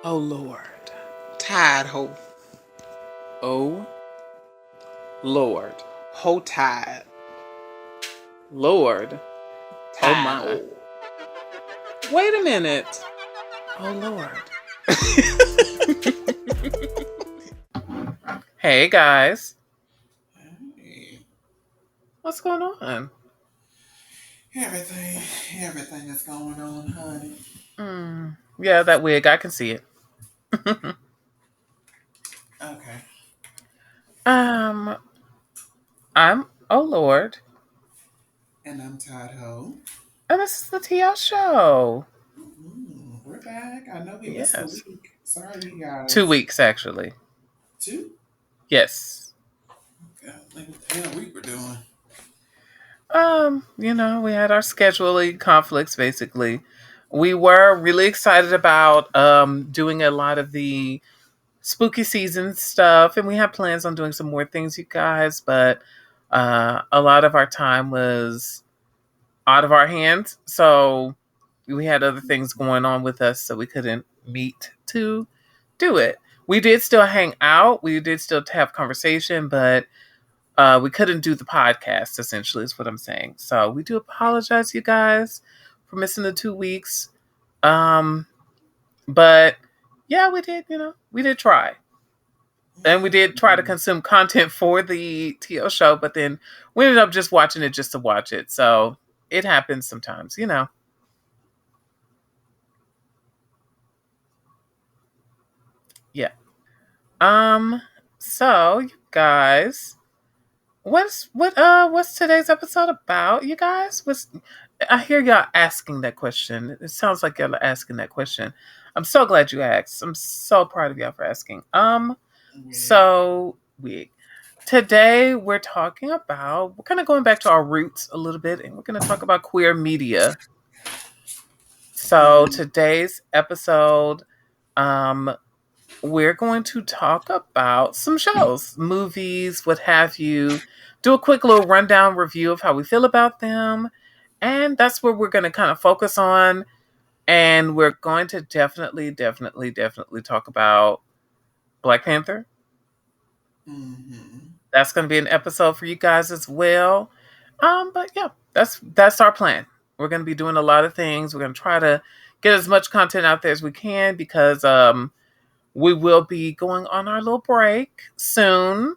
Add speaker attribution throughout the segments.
Speaker 1: Oh Lord. Tide ho. Oh Lord. Ho tide. Lord. Oh
Speaker 2: Tide.
Speaker 1: my. Wait a minute. Oh Lord. Hey guys.
Speaker 2: Hey,
Speaker 1: What's going on?
Speaker 2: everything, everything that's going on, honey.
Speaker 1: Yeah, that wig. I can see it.
Speaker 2: Okay.
Speaker 1: um, I'm Oh Lord.
Speaker 2: And I'm Todd Ho.
Speaker 1: And this is the TL show.
Speaker 2: We're back. I know we missed a
Speaker 1: Yes.
Speaker 2: week. Sorry, you
Speaker 1: 2
Speaker 2: guys.
Speaker 1: weeks actually.
Speaker 2: Two?
Speaker 1: Yes.
Speaker 2: God, like what the hell we were doing.
Speaker 1: We had our scheduling conflicts basically. We were really excited about doing a lot of the spooky season stuff, and we had plans on doing some more things, you guys, but a lot of our time was out of our hands. So we had other things going on with us, so we couldn't meet to do it. We did still hang out, we did still have conversation, but we couldn't do the podcast, essentially, is what I'm saying. So we do apologize, you guys, for missing the 2 weeks. Um, but yeah, we did try. And we did try to consume content for the TL show, but then we ended up just watching it just to watch it. So it happens sometimes. Yeah. Um, so you guys, what's today's episode about, you guys? I hear y'all asking that question. It sounds like y'all are asking that question. I'm so glad you asked. I'm so proud of y'all for asking.
Speaker 2: We,
Speaker 1: So we today we're kind of going back to our roots a little bit, and we're gonna talk about queer media. So
Speaker 2: mm,
Speaker 1: today's episode, um, we're going to talk about some shows, movies, what have you, do a quick little rundown review of how we feel about them. And that's where we're going to kind of focus on. And we're going to definitely talk about Black Panther.
Speaker 2: mm-hmm.
Speaker 1: That's going to be an episode for you guys as well. But yeah, that's our plan. We're going to be doing a lot of things. We're going to try to get as much content out there as we can because we will be going on our little break soon.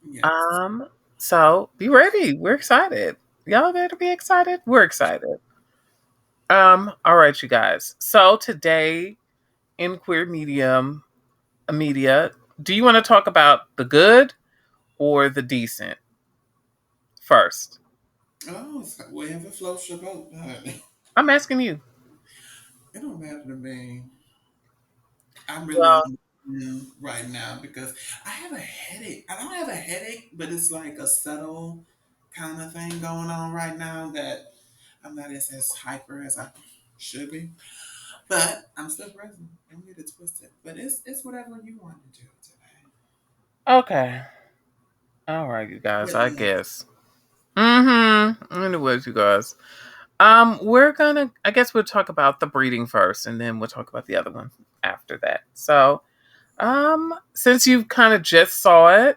Speaker 2: Yes.
Speaker 1: Um, so be ready. We're excited. Y'all better be excited. We're excited. All right, you guys. So today in queer media, do you want to talk about the good or the decent first?
Speaker 2: Oh, so wherever floats your boat, honey.
Speaker 1: I'm asking you.
Speaker 2: It don't matter to me. I'm really
Speaker 1: Well,
Speaker 2: on right now because I have a headache. I don't have a headache, but it's like a subtle kind of thing going on right now that I'm not as hyper as I should be. But I'm still present. Don't get it twisted. But it's whatever you want to do today.
Speaker 1: okay. All right, you guys.
Speaker 2: What
Speaker 1: I
Speaker 2: next?
Speaker 1: guess. Anyways, you guys. I guess we'll talk about the breeding first, and then we'll talk about the other one after that. So, since you kind of just saw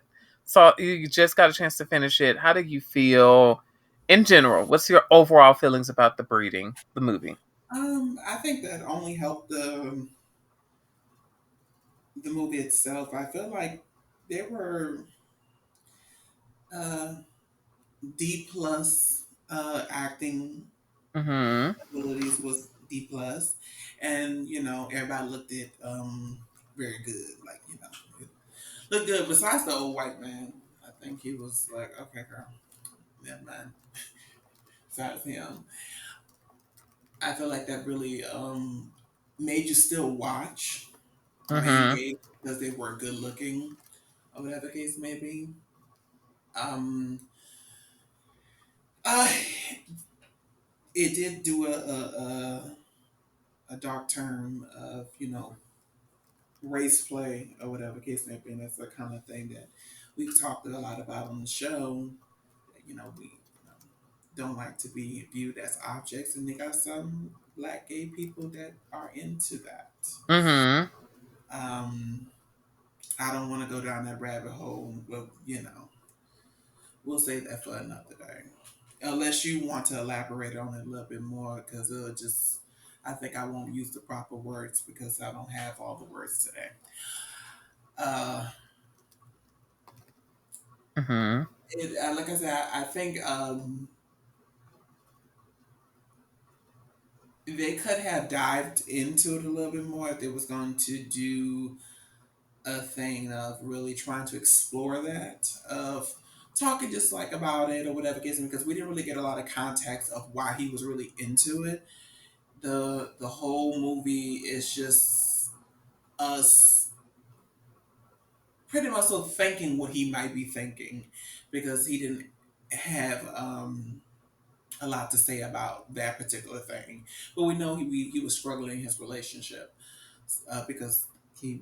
Speaker 1: you just got a chance to finish it. How do you feel in general? What's your overall feelings about the breeding, the movie?
Speaker 2: I think that only helped the movie itself. I feel like there were uh, D plus acting
Speaker 1: Mm-hmm.
Speaker 2: abilities was D plus, and everybody looked at very good, like it looked good. Besides the old white man, I think he was like, okay, girl, never mind. Besides him, I feel like that really made you still watch or
Speaker 1: Mm-hmm.
Speaker 2: engage because they were good looking or whatever the case may be. Um, uh, it did do a dark turn of race play or whatever case may be. And that's the kind of thing that we've talked a lot about on the show. We don't like to be viewed as objects, and they got some black gay people that are into that.
Speaker 1: Mm-hmm.
Speaker 2: Um, I don't want to go down that rabbit hole, but we'll save that for another day. Unless you want to elaborate on it a little bit more, because I think I won't use the proper words because I don't have all the words today. Uh,
Speaker 1: Mm-hmm.
Speaker 2: like I said, I think they could have dived into it a little bit more if they was going to do a thing of really trying to explore that, of talking just like about it or whatever case, because we didn't really get a lot of context of why he was really into it. The whole movie is just us pretty much so thinking what he might be thinking, because he didn't have a lot to say about that particular thing. But we know he was struggling in his relationship, because he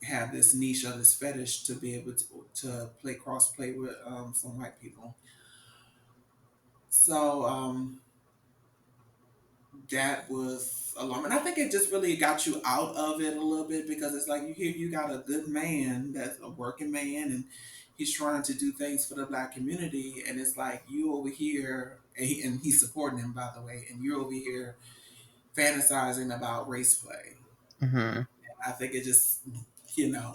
Speaker 2: had this niche of this fetish to be able to play cross play with some white people. So that was alarming. I think it just really got you out of it a little bit, because it's like you got a good man that's a working man, and he's trying to do things for the black community, and it's like you over here, and he's supporting him, by the way, and you're over here fantasizing about race play.
Speaker 1: Mm-hmm.
Speaker 2: I think it just, you know,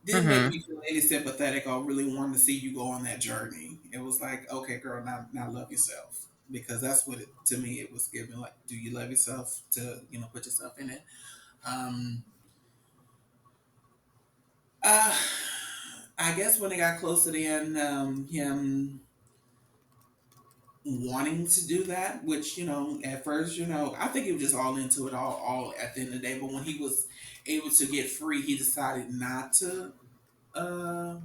Speaker 2: didn't make
Speaker 1: Mm-hmm.
Speaker 2: me feel any sympathetic or really wanting to see you go on that journey. It was like, okay, girl, now love yourself, because that's what it, to me it was given. Like, do you love yourself to put yourself in it? Um, uh, I guess when it got close to the end, him wanting to do that, which at first, I think he was just all into it, all at the end of the day. But when he was able to get free, he decided not to. Uh,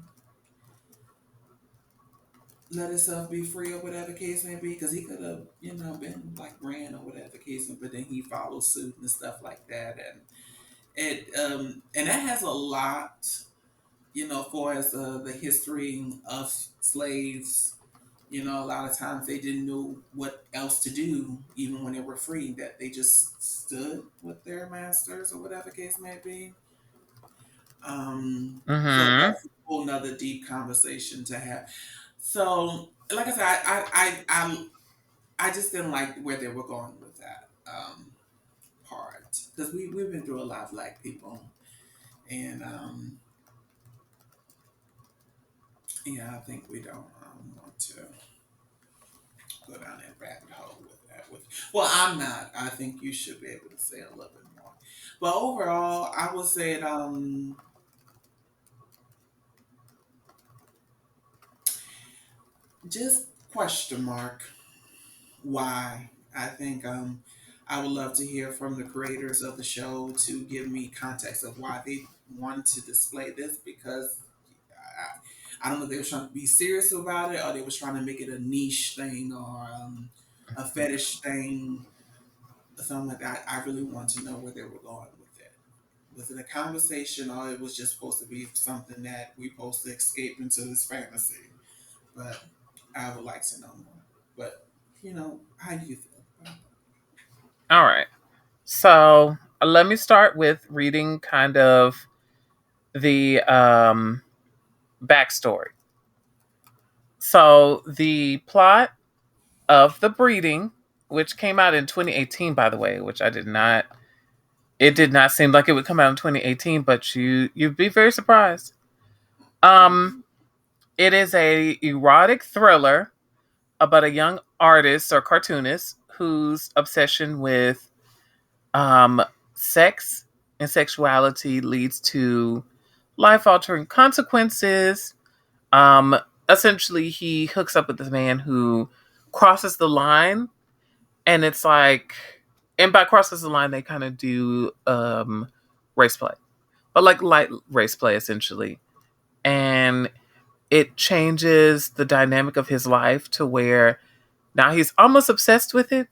Speaker 2: Let himself be free or whatever case may be, because he could have been like ran or whatever case, but then he followed suit and stuff like that, and and that has a lot, for as the history of slaves. A lot of times they didn't know what else to do, even when they were free, that they just stood with their masters or whatever case may be. So
Speaker 1: Mm-hmm.
Speaker 2: that's a whole nother deep conversation to have. So, like I said, I just didn't like where they were going with that part, because we've been through a lot of black people, and yeah, I think we don't want to go down that rabbit hole with that. Well, I'm not. I think you should be able to say a little bit more, but overall, I would say it, just question mark why. I think I would love to hear from the creators of the show to give me context of why they wanted to display this, because I don't know if they were trying to be serious about it, or they was trying to make it a niche thing, or a fetish thing or something like that. I really want to know where they were going with it. Was it a conversation, or it was just supposed to be something that we supposed to escape into this fantasy? But I would like to know more. But how do you feel about
Speaker 1: All right. So let me start with reading kind of the backstory. So the plot of The Breeding, which came out in 2018, by the way, which I did not. It did not seem like it would come out in 2018, but you'd be very surprised. Um,
Speaker 2: it?
Speaker 1: it is a erotic thriller about a young artist or cartoonist whose obsession with um, sex and sexuality leads to life altering consequences. Um, Essentially, he hooks up with this man who crosses the line, and it's like, and by crosses the line, they kind of do race play, but like light race play, essentially. And it changes the dynamic of his life to where now he's almost obsessed with it,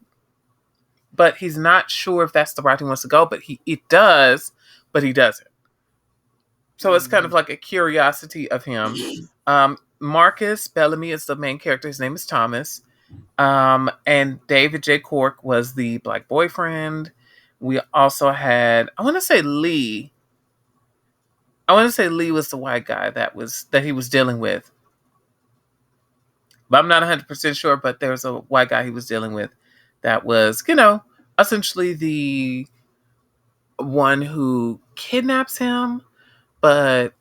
Speaker 1: but he's not sure if that's the route he wants to go. But he it does, but he doesn't. So it's kind
Speaker 2: Mm-hmm.
Speaker 1: of like a curiosity of him. Marcus Bellamy is the main character. His name is Thomas. And David J. Cork was the black boyfriend. We also had, I want to say Lee was the white guy that he was dealing with, but I'm not 100% sure. But there was a white guy he was dealing with that was, essentially the one who kidnaps him, but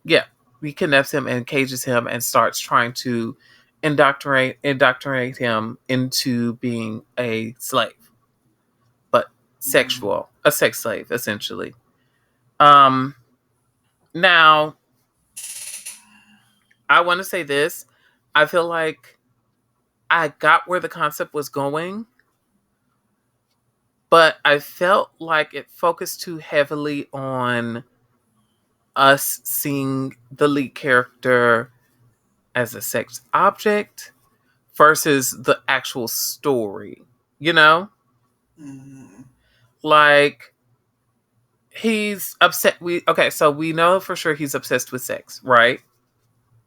Speaker 1: yeah, he kidnaps him and cages him and starts trying to indoctrinate him into being a slave, but
Speaker 2: Mm,
Speaker 1: a sex slave, essentially. Um, Now, I want to say this. I feel like I got where the concept was going, but I felt like it focused too heavily on us seeing the lead character as a sex object versus the actual story. You know?
Speaker 2: mm,
Speaker 1: Like he's upset so we know for sure he's obsessed with sex, right?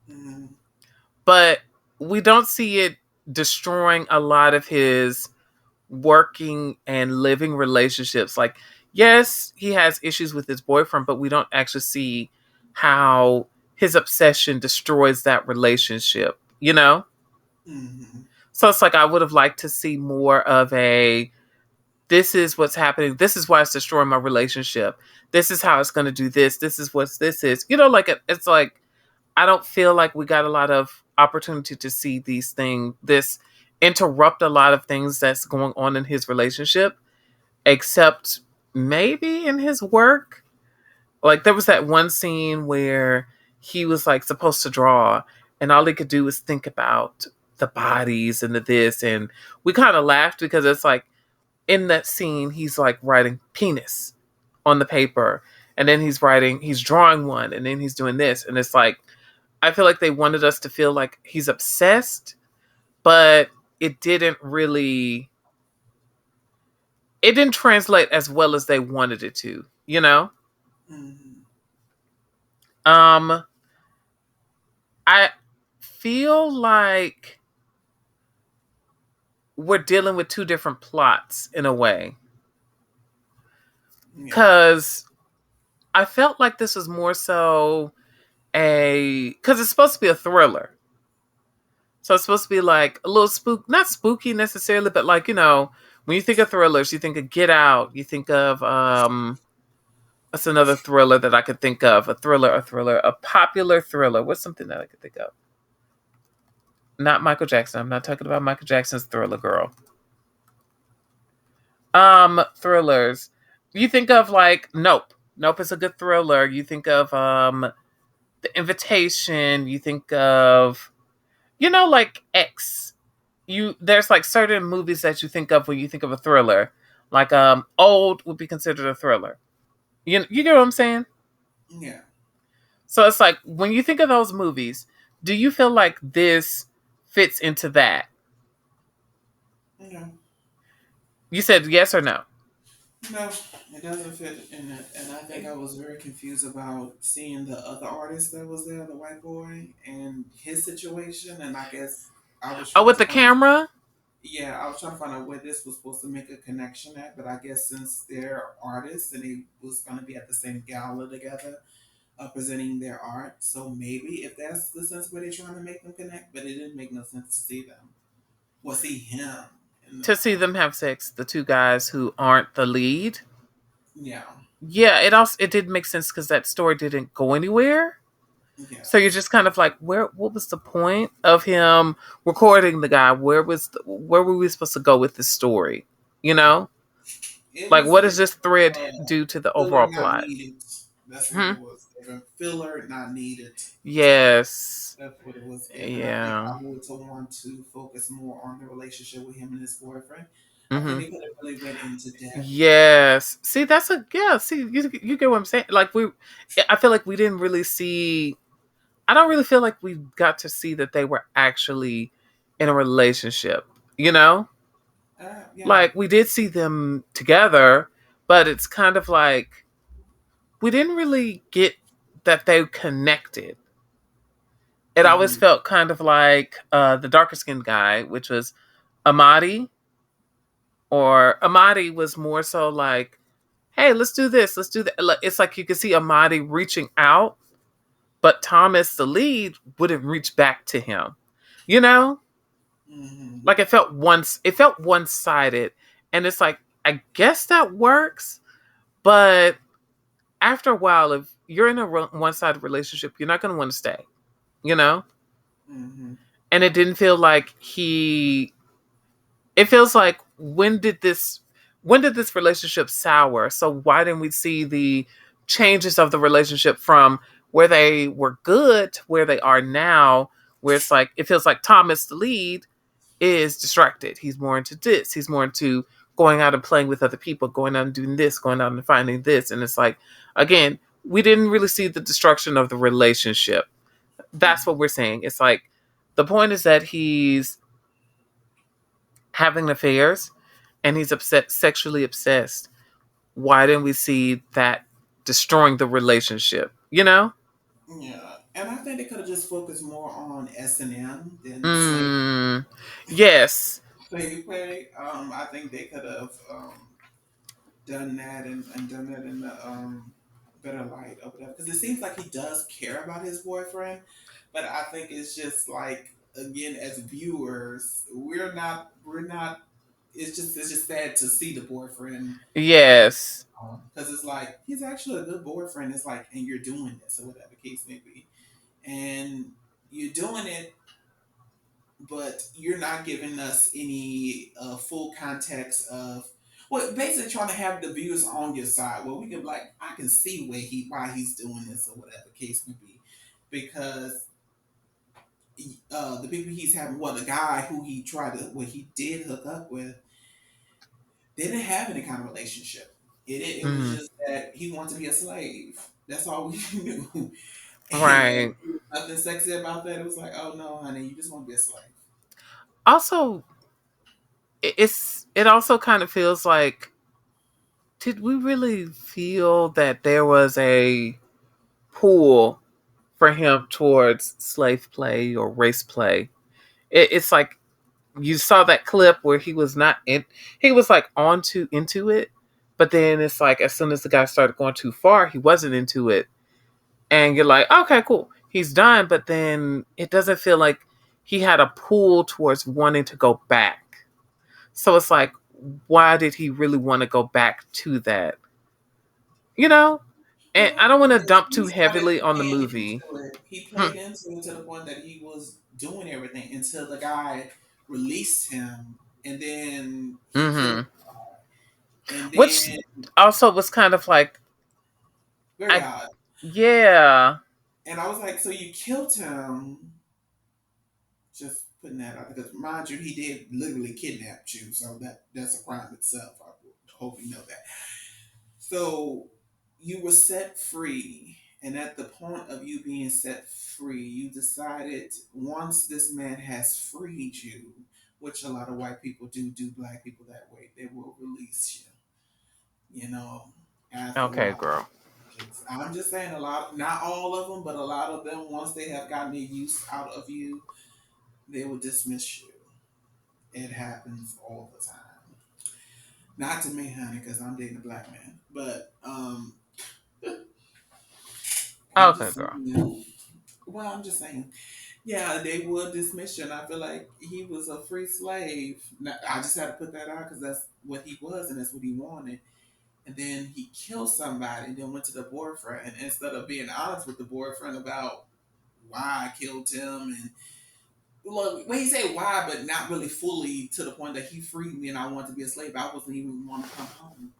Speaker 2: mm,
Speaker 1: But we don't see it destroying a lot of his working and living relationships. Like, yes, he has issues with his boyfriend, but we don't actually see how his obsession destroys that relationship, you know?
Speaker 2: mm,
Speaker 1: So it's like I would have liked to see more of a this is what's happening. This is why it's destroying my relationship. This is how it's going to do this. This is what this is. It's like I don't feel like we got a lot of opportunity to see this interrupt a lot of things that's going on in his relationship, except maybe in his work. Like there was that one scene where he was like supposed to draw, and all he could do was think about the bodies and the this, and we kind of laughed because it's like in that scene he's like writing penis on the paper, and then he's drawing one, and then he's doing this, and it's like I feel like they wanted us to feel like he's obsessed, but it didn't really it didn't translate as well as they wanted it to, you know?
Speaker 2: mm.
Speaker 1: Um I feel like we're dealing with two different plots in a way.
Speaker 2: Yeah.
Speaker 1: Cause I felt like this was more so cause it's supposed to be a thriller. So it's supposed to be like a little not spooky necessarily, but like, when you think of thrillers, you think of Get Out, you think of what's another thriller that I could think of? A popular thriller. What's something that I could think of? Not Michael Jackson. I'm not talking about Michael Jackson's Thriller Girl. Thrillers. You think of like Nope. Nope is a good thriller. You think of The Invitation. You think of like X. There's like certain movies that you think of when you think of a thriller. Like Old would be considered a thriller. You get what I'm saying?
Speaker 2: Yeah.
Speaker 1: So it's like when you think of those movies, do you feel like this fits into that?
Speaker 2: Yeah.
Speaker 1: You said yes or no.
Speaker 2: No, it doesn't fit in it. And I think I was very confused about seeing the other artist that was there, the white boy, and his situation. And I guess I was
Speaker 1: Oh,
Speaker 2: trying
Speaker 1: with
Speaker 2: to
Speaker 1: the
Speaker 2: find,
Speaker 1: camera
Speaker 2: yeah, I was trying to find out where this was supposed to make a connection at. But I guess since they're artists and they was going to be at the same gala together, presenting their art, so maybe if that's the sense where they're trying to make them connect, but it didn't make no sense to see them. Well, see him in the
Speaker 1: to see them have sex, the two guys who aren't the lead.
Speaker 2: yeah,
Speaker 1: Yeah, it did make sense because that story didn't go anywhere. So you're
Speaker 2: yes.
Speaker 1: just kind of like, what was the point of him recording the guy? Where were we supposed to go with this story? You
Speaker 2: Yeah.
Speaker 1: know,
Speaker 2: It
Speaker 1: like
Speaker 2: was
Speaker 1: what
Speaker 2: like
Speaker 1: does this thread
Speaker 2: uh,
Speaker 1: do to the
Speaker 2: filler
Speaker 1: overall
Speaker 2: not
Speaker 1: plot?
Speaker 2: needed. That's what
Speaker 1: Hmm?
Speaker 2: it was. Like a filler not needed.
Speaker 1: Yes.
Speaker 2: That's what it was given. I think
Speaker 1: Yeah.
Speaker 2: I would to want to focus more on the relationship with him and his boyfriend. I think
Speaker 1: Hmm.
Speaker 2: they could have really went into depth.
Speaker 1: Yes. See, that's a yeah. See, you get what I'm saying. Like I feel like we didn't really see. I don't really feel like we got to see that they were actually in a relationship. You know,
Speaker 2: Yeah.
Speaker 1: like we did see them together, but it's kind of like we didn't really get that they connected. it always
Speaker 2: Mm-hmm.
Speaker 1: felt kind of like the darker skinned guy, which was Amadi, or Amadi was more so like, hey, let's do this, let's do that. It's like you could see Amadi reaching out, but Thomas, the lead, wouldn't reach back to him. You know,
Speaker 2: Mm-hmm.
Speaker 1: like it felt one sided, and it's like I guess that works, but after a while, if you're in a one sided relationship, you're not going to want to stay. You know,
Speaker 2: Mm-hmm.
Speaker 1: and it didn't feel like he. It feels like when did this relationship sour? So why didn't we see the changes of the relationship from where they were good to where they are now, where it's like it feels like Thomas the lead is distracted. He's more into this. He's more into going out and playing with other people, going out and doing this, going out and finding this. And it's like, again, we didn't really see the destruction of the relationship. That's what we're saying. It's like the point is that he's having affairs and he's sexually obsessed. Why didn't we see that destroying the relationship? You know?
Speaker 2: Yeah, and I think they could have just focused more on S&M than
Speaker 1: Mm, yes.
Speaker 2: slave play. I think they could have done that and done that in the better light or whatever. Because it seems like he does care about his boyfriend, but I think it's just like again as viewers, we're not. It's just sad to see the boyfriend
Speaker 1: Yes.
Speaker 2: because it's like he's actually a good boyfriend. It's like and you're doing this or whatever case may be, and you're doing it but you're not giving us any full context of well, basically trying to have the viewers on your side. Well, we can like I can see why he's doing this or whatever case may be, because the people he's having, well, the guy who he did hook up with, they didn't have any kind of relationship. It was
Speaker 1: Mm,
Speaker 2: just that he wanted to be a slave. That's all we knew, and
Speaker 1: right.
Speaker 2: nothing sexy about that. It was like, oh no, honey, you just want to be a slave.
Speaker 1: Also, it also kind of feels like, did we really feel that there was a pull for him towards slave play or race play? It's like you saw that clip where he was not in, he was like onto into it, but then it's like as soon as the guy started going too far, he wasn't into it, and you're like, okay, cool, he's done. But then it doesn't feel like he had a pull towards wanting to go back. So it's like, why did he really want to go back to that? You know? And I
Speaker 2: Well,
Speaker 1: don't want to
Speaker 2: because
Speaker 1: dump too
Speaker 2: he started
Speaker 1: heavily on the
Speaker 2: playing
Speaker 1: movie.
Speaker 2: into it. He
Speaker 1: Hmm.
Speaker 2: played into it to the point that he was doing everything until the guy released him, and then he killed
Speaker 1: Mm-hmm.
Speaker 2: the guy. And
Speaker 1: Which
Speaker 2: then
Speaker 1: also was kind of like,
Speaker 2: very
Speaker 1: I,
Speaker 2: odd.
Speaker 1: yeah.
Speaker 2: And I was like, so you killed him? Just putting that out because, mind you, he did literally kidnap you, so that's a crime itself. I hope you know that. So you were set free, and at the point of you being set free, you decided once this man has freed you, which a lot of white people do black people that way, they will release you, after a
Speaker 1: Okay,
Speaker 2: while.
Speaker 1: girl.
Speaker 2: I'm just saying a lot, not all of them, but a lot of them, once they have gotten the use out of you, they will dismiss you. It happens all the time. Not to me, honey, because I'm dating a black man. But I'm
Speaker 1: Okay,
Speaker 2: just
Speaker 1: girl.
Speaker 2: saying. Well, I'm just saying. Yeah, they would dismiss you, and I feel like he was a free slave. Now, I just had to put that out because that's what he was, and that's what he wanted. And then he killed somebody, and then went to the boyfriend and instead of being honest with the boyfriend about why I killed him. And look, when he said why, but not really fully to the point that he freed me and I wanted to be a slave. I wasn't even want to come home.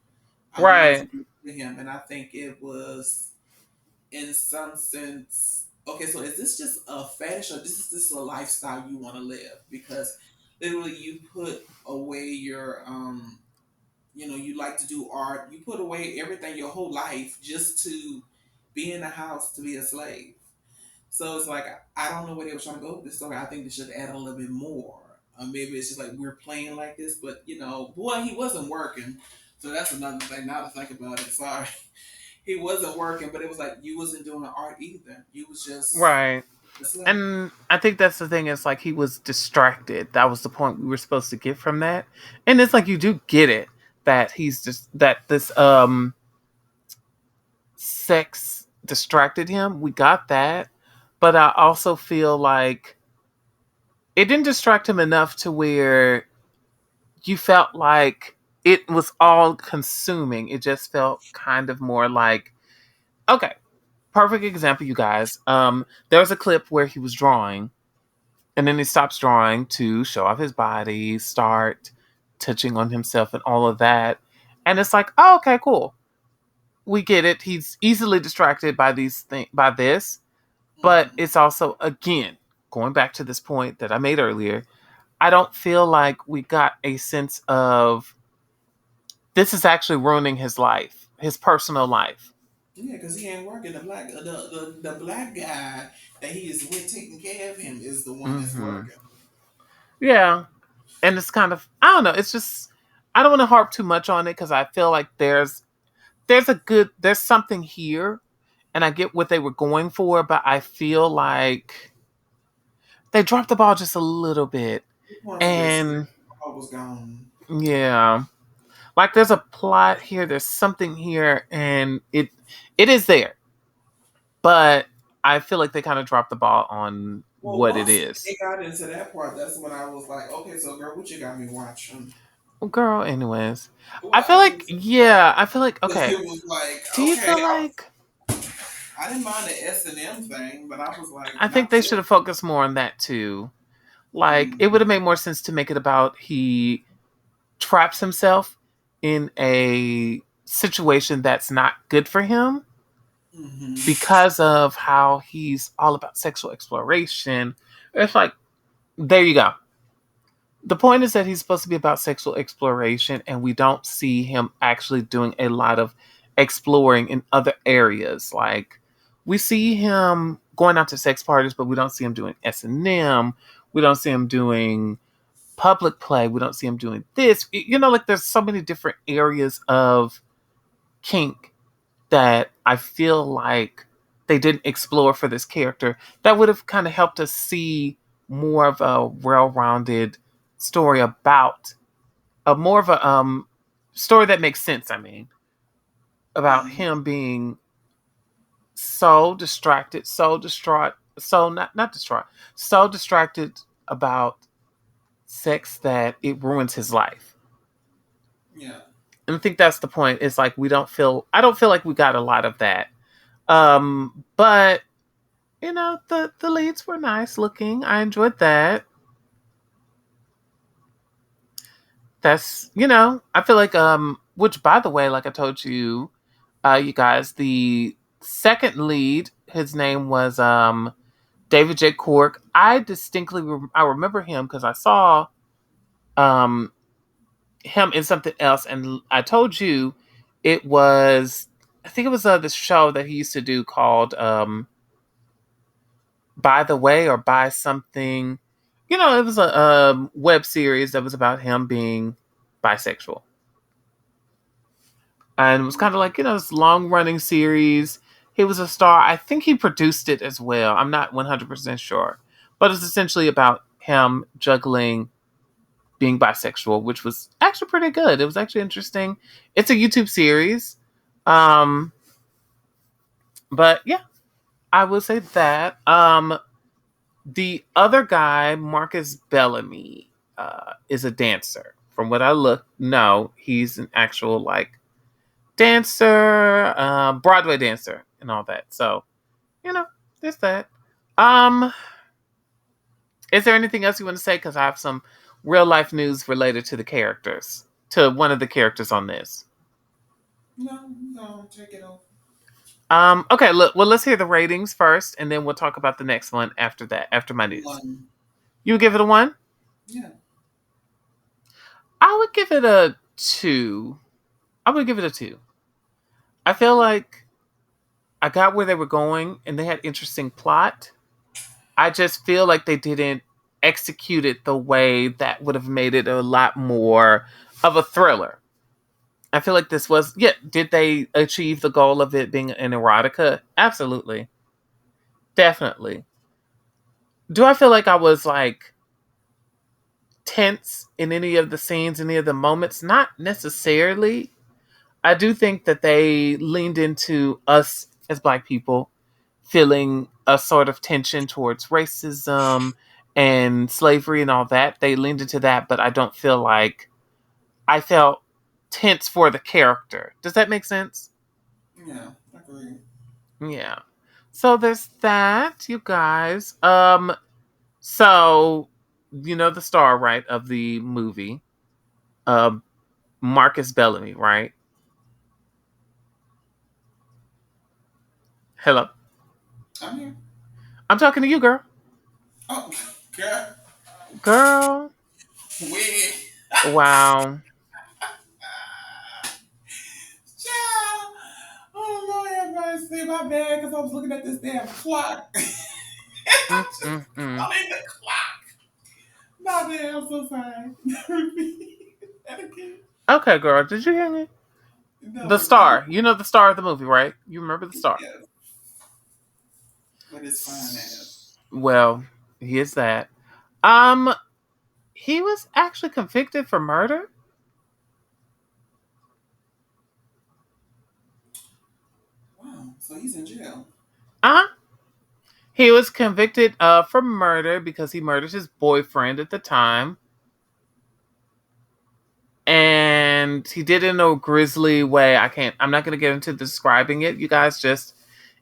Speaker 2: I wanted to
Speaker 1: Right.
Speaker 2: be with him, and I think it was in some sense. Okay, so is this just a fetish or this is just a lifestyle you want to live? Because literally, you put away your you like to do art. You put away everything your whole life just to be in the house to be a slave. So it's like I don't know where they were trying to go with this story. I think they should add a little bit more. Maybe it's just like we're playing like this, but boy, he wasn't working. So that's another thing. Now to think about it, sorry, he wasn't working, but it was like you wasn't doing art either. You was just
Speaker 1: Right.
Speaker 2: That's right.
Speaker 1: And I think that's the thing. It's like he was distracted. That was the point we were supposed to get from that. And it's like you do get it that he's just that this sex distracted him. We got that. But I also feel like it didn't distract him enough to where you felt like it was all consuming. It just felt kind of more like, okay, perfect example, you guys. There was a clip where he was drawing, and then he stops drawing to show off his body, start touching on himself, and all of that. And it's like, oh, okay, cool. We get it. He's easily distracted by by this, but
Speaker 2: Hmm.
Speaker 1: it's also again going back to this point that I made earlier. I don't feel like we got a sense of this is actually ruining his life, his personal life.
Speaker 2: Yeah, because he ain't working. The black guy that he is with taking care of him is the one that's
Speaker 1: Hmm.
Speaker 2: working.
Speaker 1: Yeah, and it's kind of I don't know. It's just I don't want to harp too much on it because I feel like there's something here, and I get what they were going for, but I feel like they dropped the ball just a little bit,
Speaker 2: Which one was this?
Speaker 1: and
Speaker 2: Oh, was gone.
Speaker 1: yeah, like there's a plot here, there's something here, and it is there, but I feel like they kind of dropped the ball on
Speaker 2: Well,
Speaker 1: what it
Speaker 2: once
Speaker 1: is.
Speaker 2: it got into that part, that's when I was like, okay, so girl, what you got me watching?
Speaker 1: Girl, anyways, I feel
Speaker 2: Well,
Speaker 1: like yeah, I feel like
Speaker 2: because
Speaker 1: okay.
Speaker 2: it was like,
Speaker 1: Do you
Speaker 2: okay,
Speaker 1: feel like
Speaker 2: I didn't mind the S&M thing, but I was like,
Speaker 1: I think
Speaker 2: not
Speaker 1: they
Speaker 2: too.
Speaker 1: should have focused more on that too. Like it would
Speaker 2: Mm-hmm.
Speaker 1: have made more sense to make it about he traps himself in a situation that's not good for him
Speaker 2: Mm-hmm.
Speaker 1: because of how he's all about sexual exploration. It's like there you go. The point is that he's supposed to be about sexual exploration, and we don't see him actually doing a lot of exploring in other areas. Like we see him going out to sex parties, but we don't see him doing S&M. We don't see him doing public play. We don't see him doing this. You know, like there's so many different areas of kink that I feel like they didn't explore for this character that would have kind of helped us see more of a well-rounded story about a more of a story that makes sense. I mean, about
Speaker 2: Mm-hmm.
Speaker 1: him being so distracted, so distraught, so not distraught, so distracted about sex that it ruins his life.
Speaker 2: Yeah.
Speaker 1: And I think that's the point. It's like I don't feel like we got a lot of that. But you know, the leads were nice looking. I enjoyed that. That's I feel like which by the way, like I told you, you guys, the second lead, his name was David J. Cork. I remember him because I saw um him in something else, and I told you it was I think it was this show that he used to do called By the Way or By Something. You know, it was a web series that was about him being bisexual. And it was kind of like, this long running series. He was a star. I think he produced it as well. I'm not 100% sure. But it's essentially about him juggling being bisexual, which was actually pretty good. It was actually interesting. It's a YouTube series. Um, but yeah, I will say that. The other guy, Marcus Bellamy, is a dancer. From what I no, he's an actual like dancer, Broadway dancer, and all that. So there's that. Um, is there anything else you want to say? Because I have some real life news related to the characters, to one of the characters on this.
Speaker 2: No, no, take it off.
Speaker 1: Okay, look, well, let's hear the ratings first, and then we'll talk about the next one after that, after my news.
Speaker 2: One.
Speaker 1: You would give it a one?
Speaker 2: Yeah.
Speaker 1: I would give it a two. I would give it a two. I feel like I got where they were going and they had interesting plot. I just feel like they didn't execute it the way that would have made it a lot more of a thriller. I feel like this was, yeah, did they achieve the goal of it being an erotica? Absolutely. Definitely. Do I feel like I was like tense in any of the scenes, any of the moments? Not necessarily. I do think that they leaned into us as Black people feeling a sort of tension towards racism and slavery and all that. They leaned into that, but I don't feel like I felt tense for the character. Does that make sense?
Speaker 2: Yeah, I agree.
Speaker 1: Yeah. So there's that, you guys. So you know the star, right, of the movie, um, Marcus Bellamy, right? Hello,
Speaker 2: I'm here.
Speaker 1: I'm talking to you, girl.
Speaker 2: Oh, girl,
Speaker 1: Girl,
Speaker 2: we.
Speaker 1: wow.
Speaker 2: Child. Oh Lord, have mercy, my bad, because I was looking at this damn clock. I'm just
Speaker 1: Mm-mm-mm.
Speaker 2: calling the clock. My bad, I'm so sorry. Repeat that again.
Speaker 1: Okay, girl, did you hear me?
Speaker 2: No,
Speaker 1: The
Speaker 2: repeat it.
Speaker 1: star, you know the star of the movie, right? You remember the star?
Speaker 2: Yes, but it's fine as.
Speaker 1: Well, he is that. Um, he was actually convicted for murder.
Speaker 2: Wow, so he's in jail.
Speaker 1: Uh huh. He was convicted for murder because he murdered his boyfriend at the time, and he did it in a grisly way. I'm not going to get into describing it. You guys just,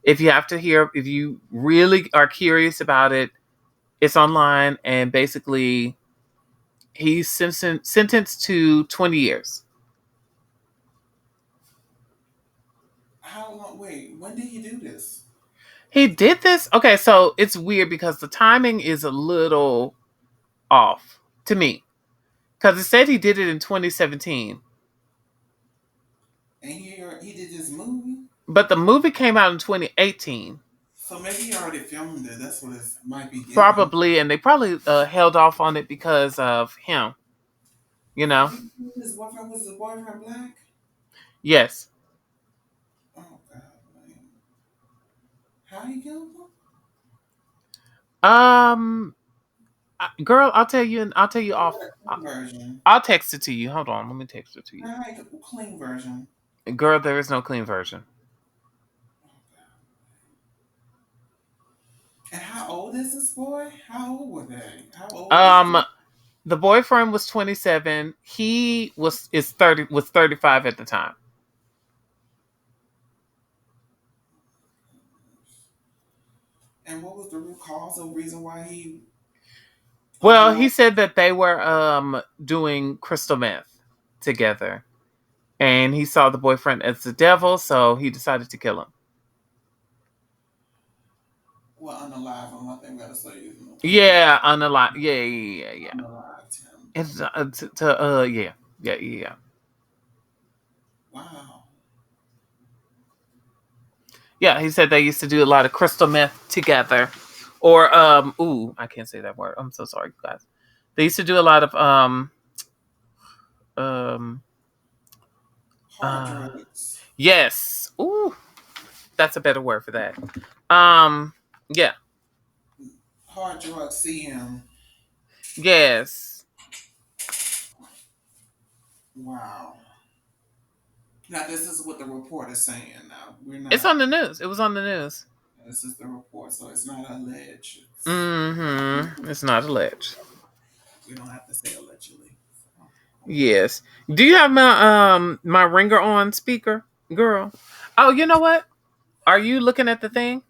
Speaker 1: if you have to hear, if you really are curious about it, it's online, and basically he's sentenced to 20 years.
Speaker 2: How long? Wait, when did he do this?
Speaker 1: He did this. Okay, so it's weird because the timing is a little off to me because it said he did it in 2017,
Speaker 2: And he did this movie.
Speaker 1: but the movie came out in 2018.
Speaker 2: So maybe he already filmed it. That's what it might be giving.
Speaker 1: Probably, and they probably held off on it because of him. You know?
Speaker 2: His boyfriend was his boyfriend black.
Speaker 1: Yes.
Speaker 2: Oh God, man. How he killed him?
Speaker 1: Um, girl, I'll tell you, and I'll tell you
Speaker 2: He
Speaker 1: off.
Speaker 2: got a clean version.
Speaker 1: I'll text it to you. Hold on, let me text it to you.
Speaker 2: How he got a clean version?
Speaker 1: Girl, there is no clean version.
Speaker 2: Oh God. And how old is this boy? How old were they? How old was
Speaker 1: Um,
Speaker 2: the?
Speaker 1: the boyfriend was 27. He was 35 at the time.
Speaker 2: And what was the root cause or reason why he
Speaker 1: Well, he
Speaker 2: overdosed?
Speaker 1: said that they were doing crystal meth together, and he saw the boyfriend as the devil, so he decided to kill him.
Speaker 2: Well, unalive him. I think better say you know,
Speaker 1: Yeah, unalive. Yeah.
Speaker 2: unalived him.
Speaker 1: It's yeah, yeah.
Speaker 2: Wow.
Speaker 1: Yeah, he said they used to do a lot of crystal meth together, or ooh, I can't say that word. I'm so sorry, guys. They used to do a lot of um
Speaker 2: Hard
Speaker 1: uh
Speaker 2: drugs.
Speaker 1: yes, ooh, that's a better word for that. Um, yeah,
Speaker 2: Hard drugs. See him.
Speaker 1: yes.
Speaker 2: Wow. Now this is what the report is saying. Now we're
Speaker 1: It's
Speaker 2: not.
Speaker 1: on the news. It was on the news.
Speaker 2: This is the report, so it's not alleged.
Speaker 1: Mm-hmm. It's not alleged.
Speaker 2: We don't have to say allegedly. So, okay.
Speaker 1: Yes. Do you have my ringer on speaker, girl? Oh, you know what? Are you looking at the thing?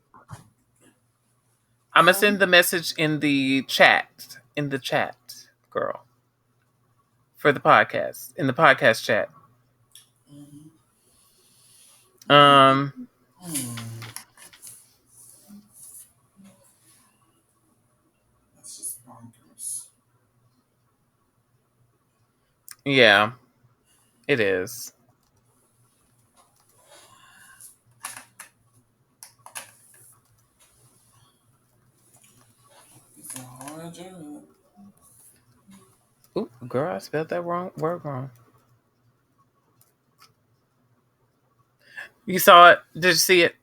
Speaker 1: I'm gonna send the message in the chat. In the chat, girl, for the podcast. In the podcast chat.
Speaker 2: Mhm.
Speaker 1: Um,
Speaker 2: Hmm. That's just bonkers.
Speaker 1: yeah, it is.
Speaker 2: It's a hard job.
Speaker 1: Ooh, girl, I spelled that word wrong. You saw it? Did you see it?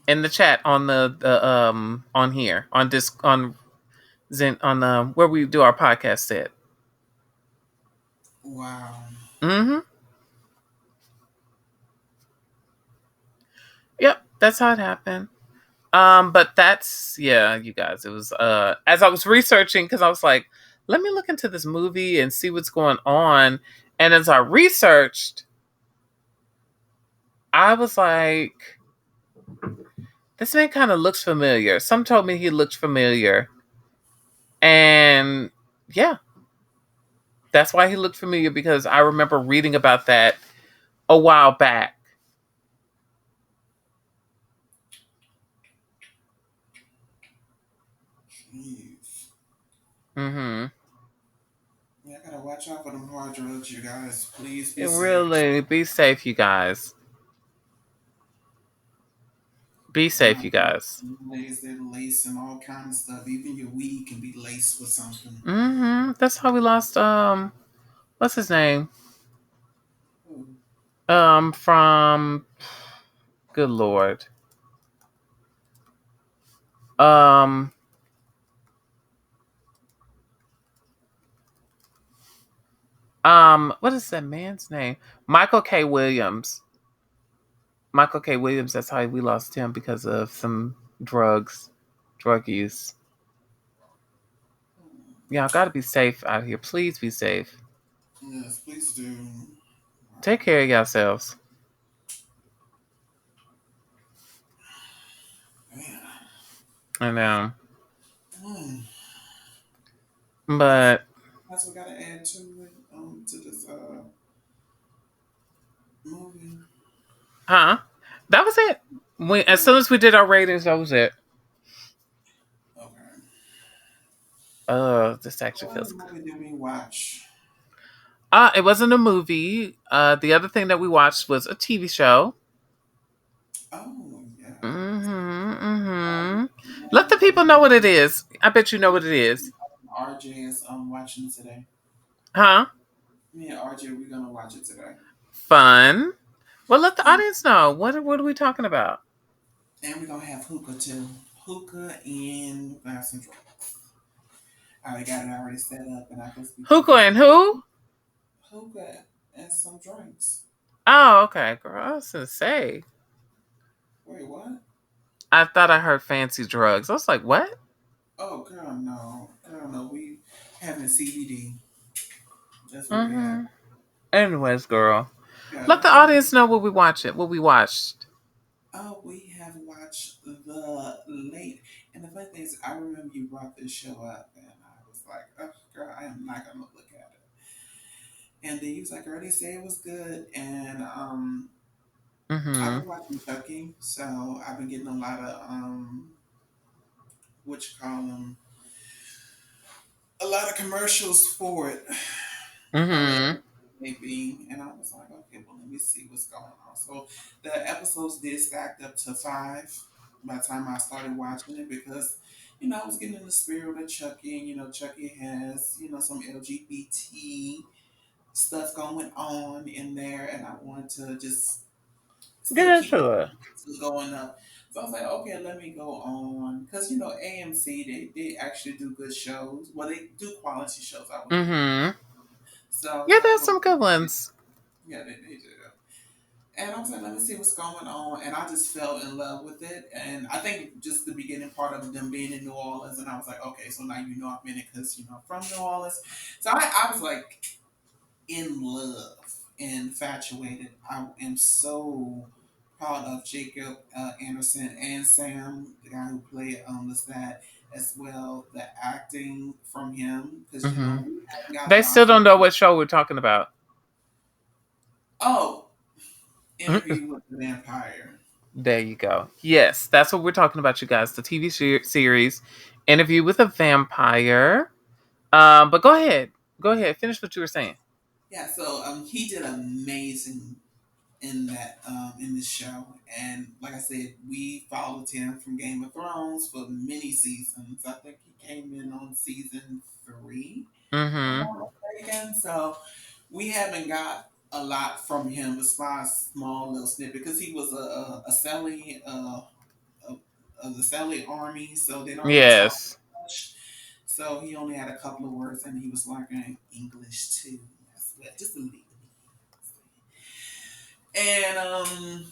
Speaker 1: in the chat on the on here on this on Zen on where we do our podcast set.
Speaker 2: Wow.
Speaker 1: Mm-hmm. Yep, that's how it happened. But that's yeah, you guys. It was as I was researching because I was like, let me look into this movie and see what's going on. And as I researched, I was like, this man kind of looks familiar. Some told me he looked familiar, and yeah, that's why he looked familiar because I remember reading about that a while back.
Speaker 2: Jeez.
Speaker 1: Mm-hmm.
Speaker 2: Yeah, I gotta watch out for them hard drugs, you guys. Please be safe.
Speaker 1: Really, be safe, you guys. Be safe, you guys.
Speaker 2: Nowadays they're lacing all kind of stuff. Even your weed can be laced with something.
Speaker 1: Mm-hmm. That's how we lost. What's his name?
Speaker 2: Ooh.
Speaker 1: From good lord. Um, what is that man's name? Michael K. Williams. Michael K. Williams. That's how we lost him because of some drug use. Y'all gotta be safe out here. Please be safe.
Speaker 2: Yes, please do.
Speaker 1: Take
Speaker 2: Wow.
Speaker 1: care of yourselves.
Speaker 2: Man.
Speaker 1: I know,
Speaker 2: Mm. That's
Speaker 1: but
Speaker 2: that's what we gotta add to it. To this movie.
Speaker 1: huh? That was it. As
Speaker 2: Oh,
Speaker 1: soon as we did our ratings, that was it.
Speaker 2: okay.
Speaker 1: This actually
Speaker 2: What other
Speaker 1: feels good.
Speaker 2: movie did we watch?
Speaker 1: It wasn't a movie. The other thing that we watched was a TV show.
Speaker 2: Oh yeah.
Speaker 1: Mm-hmm.
Speaker 2: Um,
Speaker 1: Mm-hmm.
Speaker 2: me
Speaker 1: Let the people know what it is. I bet you know what it is.
Speaker 2: RJ is watching it today.
Speaker 1: Huh?
Speaker 2: Me and RJ, we're gonna watch it today.
Speaker 1: Fun. Well, let the audience know. What are we talking about?
Speaker 2: And we're gonna have hookah too. Hookah and glass and drinks. I already got it already set up, and I'm supposed to be
Speaker 1: Hookah
Speaker 2: taking some
Speaker 1: and who?
Speaker 2: hookah and some drinks.
Speaker 1: Oh, okay, girl. I was gonna say.
Speaker 2: Wait, what?
Speaker 1: I thought I heard fancy drugs. I was like, what?
Speaker 2: Oh, girl, no. We having CBD. That's what we have.
Speaker 1: Mm-hmm. Anyways, girl,
Speaker 2: Yeah,
Speaker 1: let the audience know what we watch it. What we watched.
Speaker 2: oh, we have watched the late. And the funny thing is, I remember you brought this show up, and I was like, oh, girl, I am not gonna look at it. And then he was like, girl, they say it was good, and I've
Speaker 1: Mm-hmm.
Speaker 2: been watching Chucky, so I've been getting a lot of what you call them, a lot of commercials for it on there,
Speaker 1: Mm-hmm.
Speaker 2: maybe. And I was like, okay, well, let me see what's going on. So the episodes did stacked up to 5 by the time I started watching it because, I was getting in the spirit of Chucky. And, Chucky has, some LGBT stuff going on in there, and I wanted to just
Speaker 1: Get
Speaker 2: still keep my
Speaker 1: into it.
Speaker 2: chances going up. So I was like, okay, let me go on because AMC they actually do good shows. Well, they do quality shows. I would put it that.
Speaker 1: Mm-hmm.
Speaker 2: So I was
Speaker 1: Yeah,
Speaker 2: like,
Speaker 1: there's
Speaker 2: well,
Speaker 1: some good ones.
Speaker 2: yeah, they do. And I was like, let me see what's going on. And I just fell in love with it. And I think just the beginning part of them being in New Orleans, and I was like, okay, so now I'm in it because I'm from New Orleans. So I was like in love, infatuated. I am so proud of Jacob Anderson and Sam, the guy who played Lestat, as well. The acting from him, because
Speaker 1: Mm-hmm.
Speaker 2: we haven't got an
Speaker 1: They still
Speaker 2: Oscar.
Speaker 1: don't know what show we're talking about.
Speaker 2: Oh, Interview with the Vampire.
Speaker 1: There you go. Yes, that's what we're talking about, you guys. The TV series, Interview with a Vampire. But go ahead. Go ahead. Finish what you were saying.
Speaker 2: Yeah, so he did amazing in that in this show, and like I said, we followed him from Game of Thrones for many seasons. I think he came in on season 3, if I'm
Speaker 1: Mm-hmm.
Speaker 2: not mistaken. So we haven't got a lot from him besides small little snippet because he was a selling of the satellite army, so they don't really talk
Speaker 1: Yes.
Speaker 2: much. So he only had a couple of words, and he was learning English too. That's what, just a little. And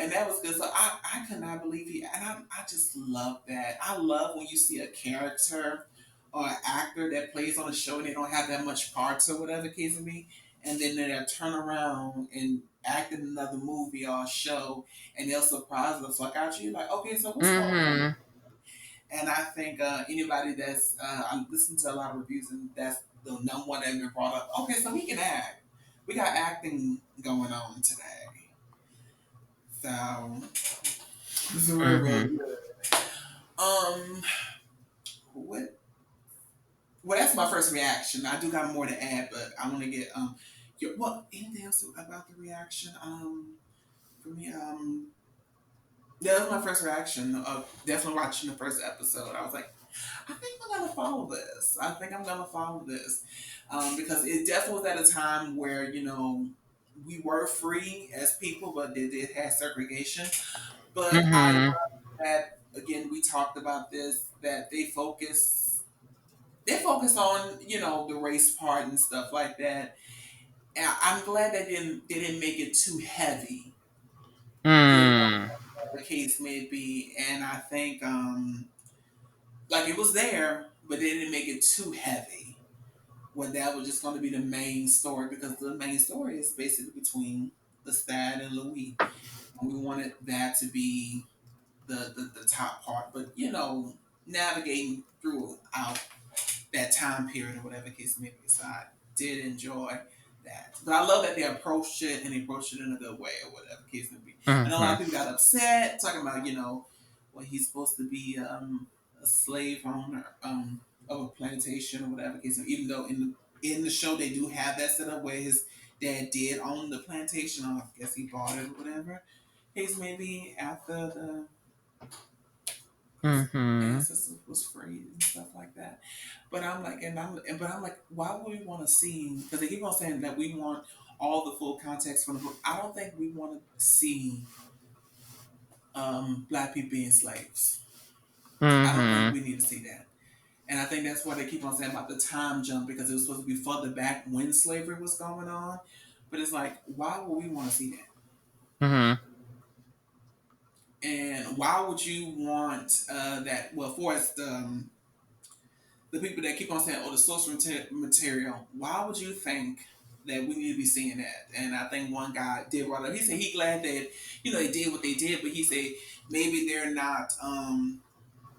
Speaker 2: and that was good. So I could not believe he, and I just love that. I love when you see a character or an actor that plays on a show and they don't have that much parts or whatever the case may be, and then they'll turn around and act in another movie or show, and they'll surprise the fuck out you. You're like, okay, so what's going on?
Speaker 1: Mm-hmm.
Speaker 2: And I think anybody that's I listen to a lot of reviews, and that's the number one that been brought up. Okay, so he can act. We got acting going on today. So it's very,
Speaker 1: Mm-hmm.
Speaker 2: very good. Um, what? Well, that's my first reaction. I do got more to add, but I want to get what? Anything else about the reaction? For me, yeah, that was my first reaction of definitely watching the first episode. I was like, I think I'm gonna follow this. I think I'm gonna follow this, because it definitely was at a time where we were free as people, but they did have segregation. But I love
Speaker 1: Mm-hmm.
Speaker 2: that again. We talked about this, that they focus on the race part and stuff like that. And I'm glad they didn't make it too heavy. You know,
Speaker 1: Mm.
Speaker 2: the case may be, and I think like it was there, but they didn't make it too heavy. When that was just going to be the main story, because the main story is basically between the Stad and Louis, and we wanted that to be the top part. But navigating throughout that time period or whatever case may be. So I did enjoy that. But I love that they approached it, and they approached it in a good way or whatever case may be. I know a lot
Speaker 1: Mm-hmm.
Speaker 2: of people got upset talking about, well, he's supposed to be a slave owner of a plantation or whatever case. Even though in the show they do have that set up where his dad did own the plantation, or I guess he bought it or whatever. Case maybe after his
Speaker 1: Mm-hmm.
Speaker 2: ancestors was freed and stuff like that. But I'm like, why would we want to see? Because they keep on saying that we want all the full context from the book. I don't think we want to see black people being slaves. I don't think
Speaker 1: Mm-hmm.
Speaker 2: we need to see that. And I think that's why they keep on saying about the time jump, because it was supposed to be further back when slavery was going on. But it's like, why would we want to see that?
Speaker 1: Mm-hmm.
Speaker 2: And why would you want that? Well, for us, the people that keep on saying, "Oh, the source material." Why would you think that we need to be seeing that? And I think one guy did brought up. He said he glad that they did what they did, but he said maybe they're not.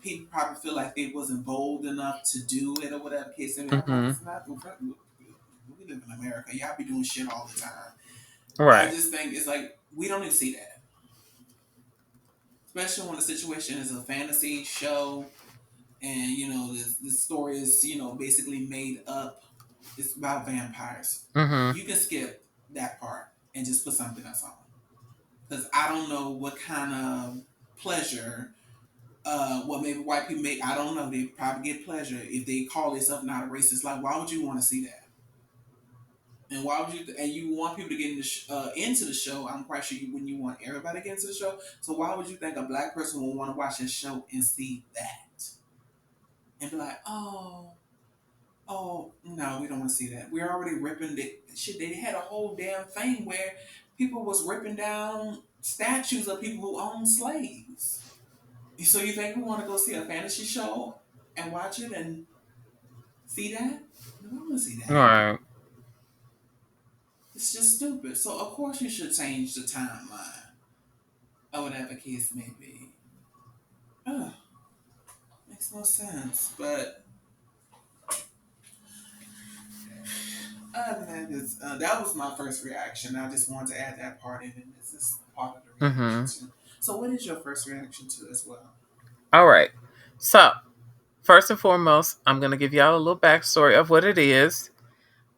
Speaker 2: People probably feel like they wasn't bold enough to do it or whatever case. I mean, I'm like,
Speaker 1: Mm-hmm.
Speaker 2: it's not. We live in America. Y'all be doing shit all the time. I
Speaker 1: Right.
Speaker 2: just think it's like we don't need to see that, especially when the situation is a fantasy show, and the story is basically made up. It's about vampires.
Speaker 1: Mm-hmm.
Speaker 2: You can skip that part and just put something else on, because I don't know what kind of pleasure what maybe white people make. I don't know. They probably get pleasure if they call themselves not a racist. Like, why would you want to see that? And why would you? And you want people to get into the show. I'm quite sure you wouldn't. You want everybody to get into the show. So why would you think a black person would want to watch this show and see that and be like, oh no, we don't want to see that. We're already ripping the shit. They had a whole damn thing where people was ripping down statues of people who owned slaves. So you think we want to go see a fantasy show and watch it and see that? No, I don't want to see that.
Speaker 1: Right.
Speaker 2: It's just stupid. So of course you should change the timeline or whatever case may be. Ugh, makes no sense. But other than that, that was my first reaction. I just wanted to add that part in, and this is part of the reaction
Speaker 1: Mm-hmm.
Speaker 2: too. So what is your first reaction to as well?
Speaker 1: All right. So, first and foremost, I'm going to give y'all a little backstory of what it is,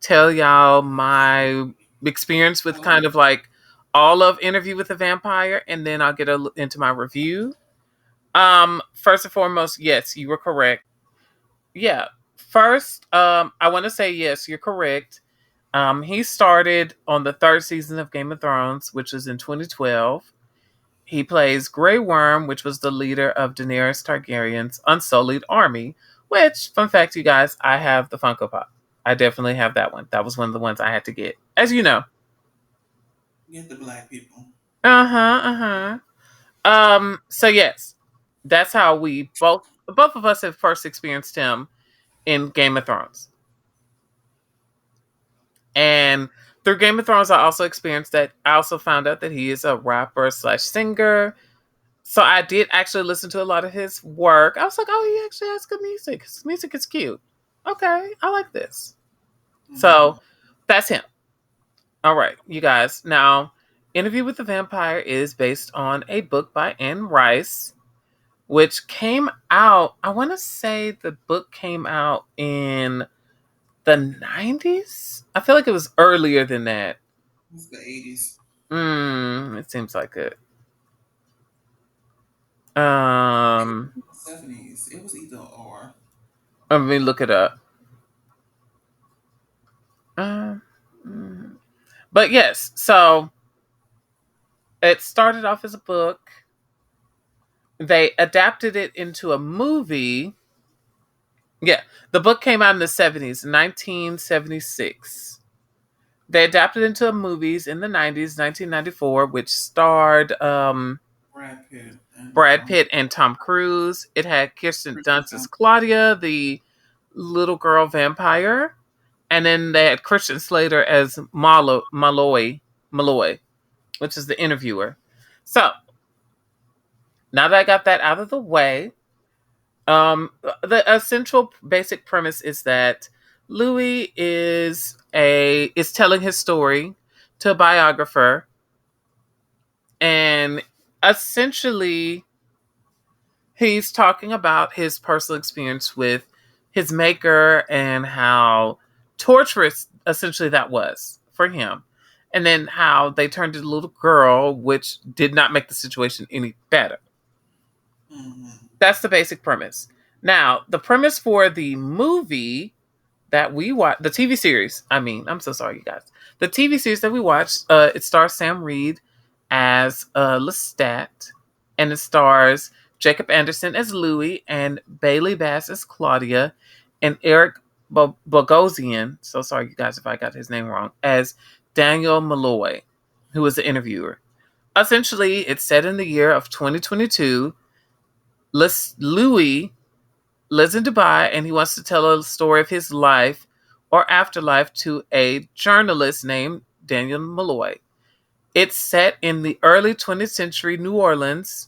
Speaker 1: tell y'all my experience with
Speaker 2: Hello?
Speaker 1: kind of like all of Interview with the Vampire, and then I'll get into my review. First and foremost, yes, you were correct. Yeah. First, I want to say yes, you're correct. He started on the third season of Game of Thrones, which was in 2012. He plays Grey Worm, which was the leader of Daenerys Targaryen's unsullied army. Which, fun fact, you guys, I have the Funko Pop. I definitely have that one. That was one of the ones I had to get, as you know.
Speaker 2: Get the black people.
Speaker 1: Uh huh. Uh huh. So yes, that's how we both of us have first experienced him in Game of Thrones. And through Game of Thrones, I also experienced that. I also found out that he is a rapper slash singer. So I did actually listen to a lot of his work. I was like, oh, he actually has good music. His music is cute. Okay, I like this.
Speaker 2: Mm-hmm.
Speaker 1: So that's him. All right, you guys. Now, Interview with the Vampire is based on a book by Anne Rice, which came out, I want to say the book came out in the 90s. I feel like it was earlier than that.
Speaker 2: It's the 80s.
Speaker 1: It seems like it.
Speaker 2: It was
Speaker 1: Um,
Speaker 2: the 70s. It was either or.
Speaker 1: Let me look it up. Um, mm. But yes, so it started off as a book. They adapted it into a movie. Yeah, the book came out in the 70s, 1976. They adapted it into movies in the 90s, 1994, which starred
Speaker 2: Brad Pitt and
Speaker 1: Brad Pitt and Tom Cruise. It had Kirsten
Speaker 2: Kristen
Speaker 1: Dunst as
Speaker 2: Dunst.
Speaker 1: Claudia, the little girl vampire. And then they had Christian Slater as Malloy, which is the interviewer. So now that I got that out of the way, the essential basic premise is that Louis is telling his story to a biographer, and essentially he's talking about his personal experience with his maker and how torturous essentially that was for him. And then how they turned to the little girl, which did not make the situation any better.
Speaker 2: Mm-hmm.
Speaker 1: That's the basic premise. Now, the premise for the movie that we watch, the TV series, I'm so sorry, you guys. The TV series that we watched, it stars Sam Reed as Lestat, and it stars Jacob Anderson as Louis, and Bailey Bass as Claudia, and Eric Bogosian, so sorry, you guys, if I got his name wrong, as Daniel Malloy, who was the interviewer. Essentially, it's set in the year of 2022. Louis lives in Dubai and he wants to tell a story of his life or afterlife to a journalist named Daniel Malloy. It's set in the early 20th century New Orleans.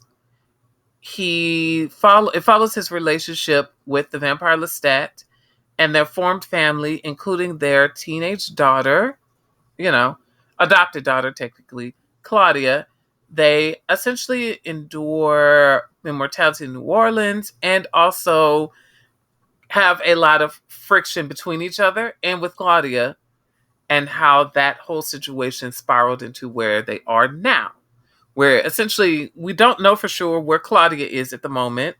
Speaker 1: It follows his relationship with the vampire Lestat and their formed family, including their teenage daughter, you know, adopted daughter technically, Claudia. They essentially endure immortality in New Orleans and also have a lot of friction between each other and with Claudia, and how that whole situation spiraled into where they are now. Where essentially we don't know for sure where Claudia is at the moment,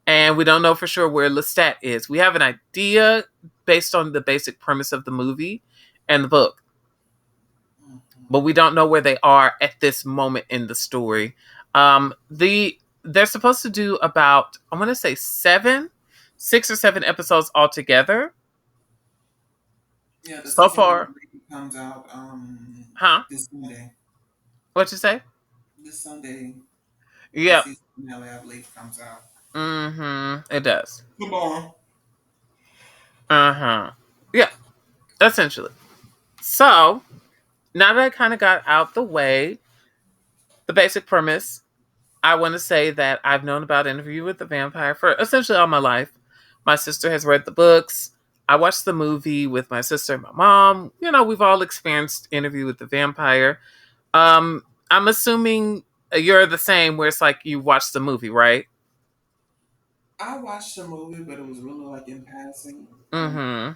Speaker 1: and we don't know for sure where Lestat is. We have an idea based on the basic premise of the movie and the book, but we don't know where they are at this moment in the story. They're supposed to do about, I want to say 6 or 7 episodes altogether.
Speaker 2: Yeah, the
Speaker 1: So
Speaker 2: second one
Speaker 1: far,
Speaker 2: comes out
Speaker 1: huh?
Speaker 2: this Sunday.
Speaker 1: What you say?
Speaker 2: This Sunday, the
Speaker 1: Yep.
Speaker 2: season finale, I believe, comes out.
Speaker 1: Mm-hmm. It does.
Speaker 2: Tomorrow.
Speaker 1: Uh-huh. Yeah, essentially. So, now that I kind of got out the way, the basic premise, I want to say that I've known about Interview with the Vampire for essentially all my life. My sister has read the books. I watched the movie with my sister and my mom. We've all experienced Interview with the Vampire. I'm assuming you're the same where it's like you watched the movie, right?
Speaker 2: I watched the movie, but it was really like in passing.
Speaker 1: Mm-hmm.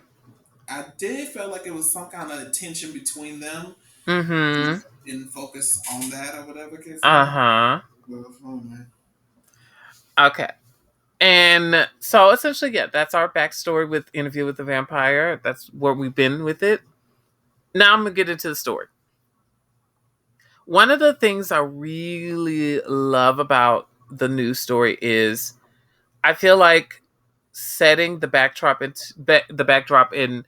Speaker 2: I did feel like it was some kind of tension between them.
Speaker 1: Mm-hmm.
Speaker 2: Just didn't focus on that or whatever case may be.
Speaker 1: Uh-huh.
Speaker 2: But, oh, man.
Speaker 1: Okay. And so essentially, yeah, that's our backstory with Interview with the Vampire. That's where we've been with it. Now I'm gonna get into the story. One of the things I really love about the news story is I feel like setting the backdrop in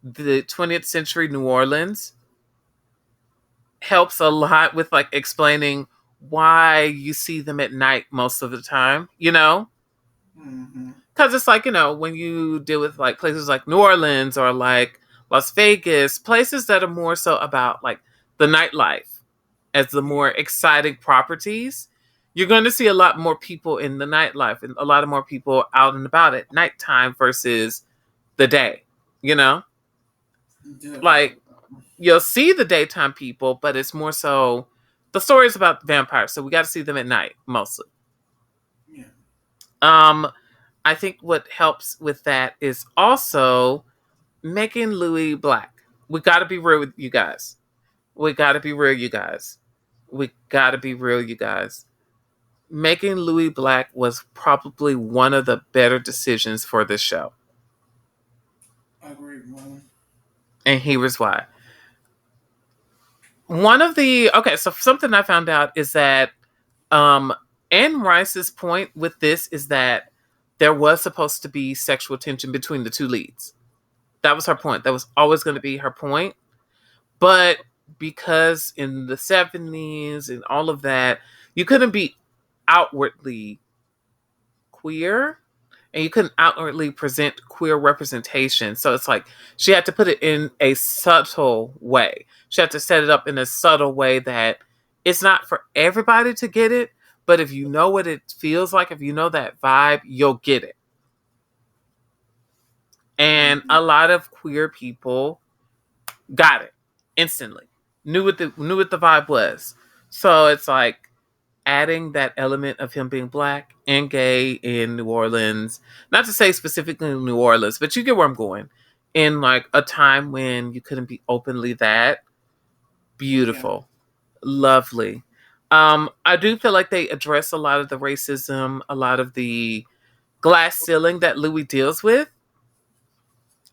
Speaker 1: the 20th century New Orleans helps a lot with like explaining why you see them at night most of the time, you know?
Speaker 2: Mm-hmm.
Speaker 1: Because it's like, when you deal with like places like New Orleans or like Las Vegas, places that are more so about like the nightlife as the
Speaker 2: Yeah.
Speaker 1: more exciting properties, you're going to see a lot more people in the nightlife and a lot of more people out and about at nighttime versus the day, you know?
Speaker 2: Definitely.
Speaker 1: Like, you'll see the daytime people, but it's more so the story is about vampires, so we got to see them at night mostly.
Speaker 2: Yeah.
Speaker 1: Um, I think what helps with that is also making Louis black. We got to be real with you guys. We got to be real, you guys. We got to be real, you guys. Making Louis black was probably one of the better decisions for this show,
Speaker 2: I agree, man.
Speaker 1: and here's why. One of the okay, so something I found out is that Um, Anne Rice's point with this is that there was supposed to be sexual tension between the two leads. That was her point. That was always going to be her point. But because in the 70s and all of that, you couldn't be outwardly queer and you couldn't outwardly present queer representation. So it's like she had to put it in a subtle way. She had to set it up in a subtle way that it's not for everybody to get it, but if you know what it feels like, if you know that vibe, you'll get it. And
Speaker 2: Mm-hmm.
Speaker 1: a lot of queer people got it instantly. Knew what the vibe was. So it's like adding that element of him being black and gay in New Orleans. Not to say specifically New Orleans, but you get where I'm going. In like a time when you couldn't be openly that
Speaker 2: Yeah.
Speaker 1: beautiful, lovely. I do feel like they address a lot of the racism, a lot of the glass ceiling that Louis deals with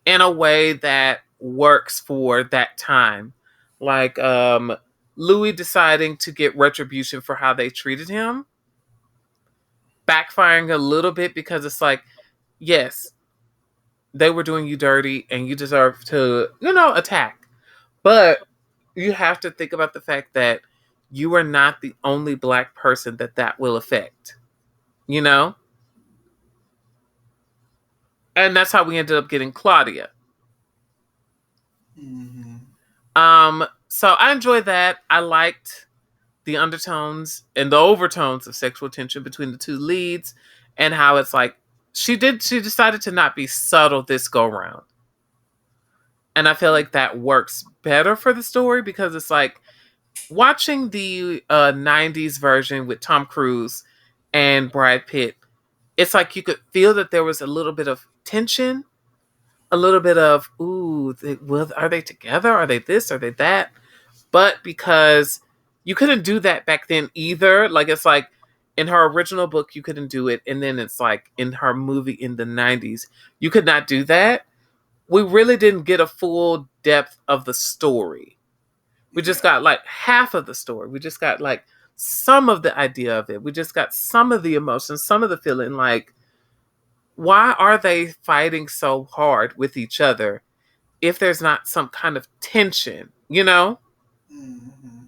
Speaker 1: in a way that works for that time. Like Louis deciding to get retribution for how they treated him, backfiring a little bit because it's like, yes, they were doing you dirty and you deserve to, attack. But you have to think about the fact that you are not the only black person that will affect, you know? And that's how we ended up getting Claudia.
Speaker 2: Mm-hmm.
Speaker 1: So I enjoyed that. I liked the undertones and the overtones of sexual tension between the two leads and how it's like she decided to not be subtle this go round. And I feel like that works better for the story because it's like watching the 90s version with Tom Cruise and Brad Pitt. It's like you could feel that there was a little bit of tension, a little bit of, ooh, are they together? Are they this? Are they that? But because you couldn't do that back then either, like it's like in her original book, you couldn't do it. And then it's like in her movie in the 90s, you could not do that. We really didn't get a full depth of the story. We just
Speaker 2: Yeah.
Speaker 1: got like half of the story. We just got like some of the idea of it. We just got some of the emotion, some of the feeling. Like, why are they fighting so hard with each other if there's not some kind of tension, you know?
Speaker 2: Mm-hmm.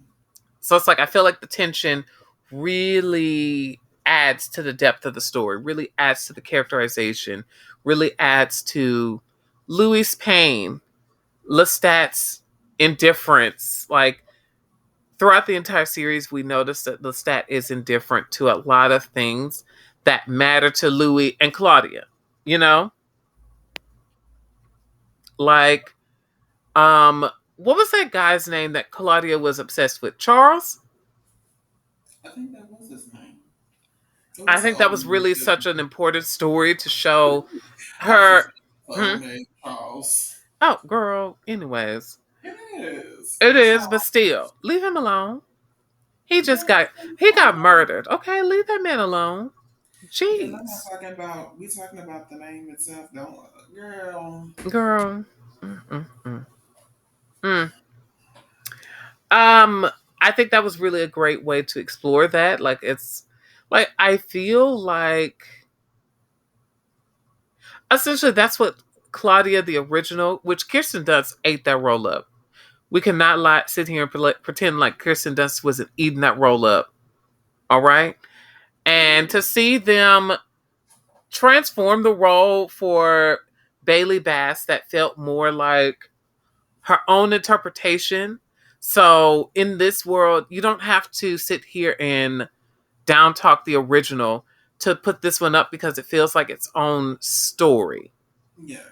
Speaker 1: So it's like I feel like the tension really adds to the depth of the story, really adds to the characterization, really adds to Louis' pain, Lestat's indifference. Like throughout the entire series, we notice that Lestat is indifferent to a lot of things that matter to Louis and Claudia. You know, like what was that guy's name that Claudia was obsessed with? Charles.
Speaker 2: I think that was his name. It
Speaker 1: I
Speaker 2: was an
Speaker 1: think that
Speaker 2: old
Speaker 1: was
Speaker 2: name
Speaker 1: really
Speaker 2: too.
Speaker 1: such an important story to show
Speaker 2: I was just
Speaker 1: her.
Speaker 2: an
Speaker 1: Hmm?
Speaker 2: old name, Charles.
Speaker 1: Oh, girl. Anyways,
Speaker 2: It is.
Speaker 1: it is, but
Speaker 2: Charles.
Speaker 1: still, leave him alone. He just
Speaker 2: Girl,
Speaker 1: got he got murdered. Okay, leave that man alone.
Speaker 2: girl, I'm not
Speaker 1: Jeez,
Speaker 2: talking about. We talking about the name itself. Don't, girl.
Speaker 1: girl. Mm-mm-mm. Mm. Um, I think that was really a great way to explore that. Like it's like I feel like essentially that's what Claudia the original, which Kirsten Dunst ate that roll up. We cannot sit here and pretend like Kirsten Dunst wasn't eating that roll up. All right, and to see them transform the role for Bailey Bass, that felt more like her own interpretation. So in this world, you don't have to sit here and down talk the original to put this one up because it feels like its own story.
Speaker 2: Yeah.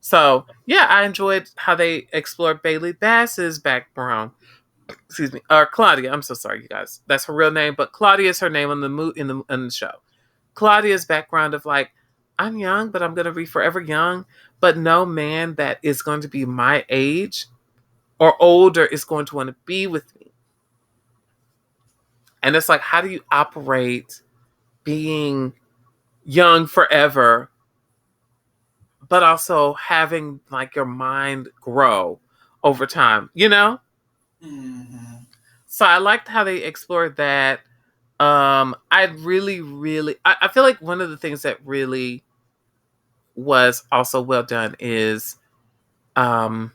Speaker 1: So yeah, I enjoyed how they explored Bailey Bass's background. Excuse me, or Claudia. I'm so sorry, you guys. That's her real name, but Claudia is her name on the in the show. Claudia's background of like, I'm young, but I'm gonna be forever young. But no man that is going to be my age or older is going to want to be with me. And it's like, how do you operate being young forever, but also having like your mind grow over time, you know?
Speaker 2: Mm-hmm.
Speaker 1: So I liked how they explored that. I really, really, I feel like one of the things that really was also well done is, um,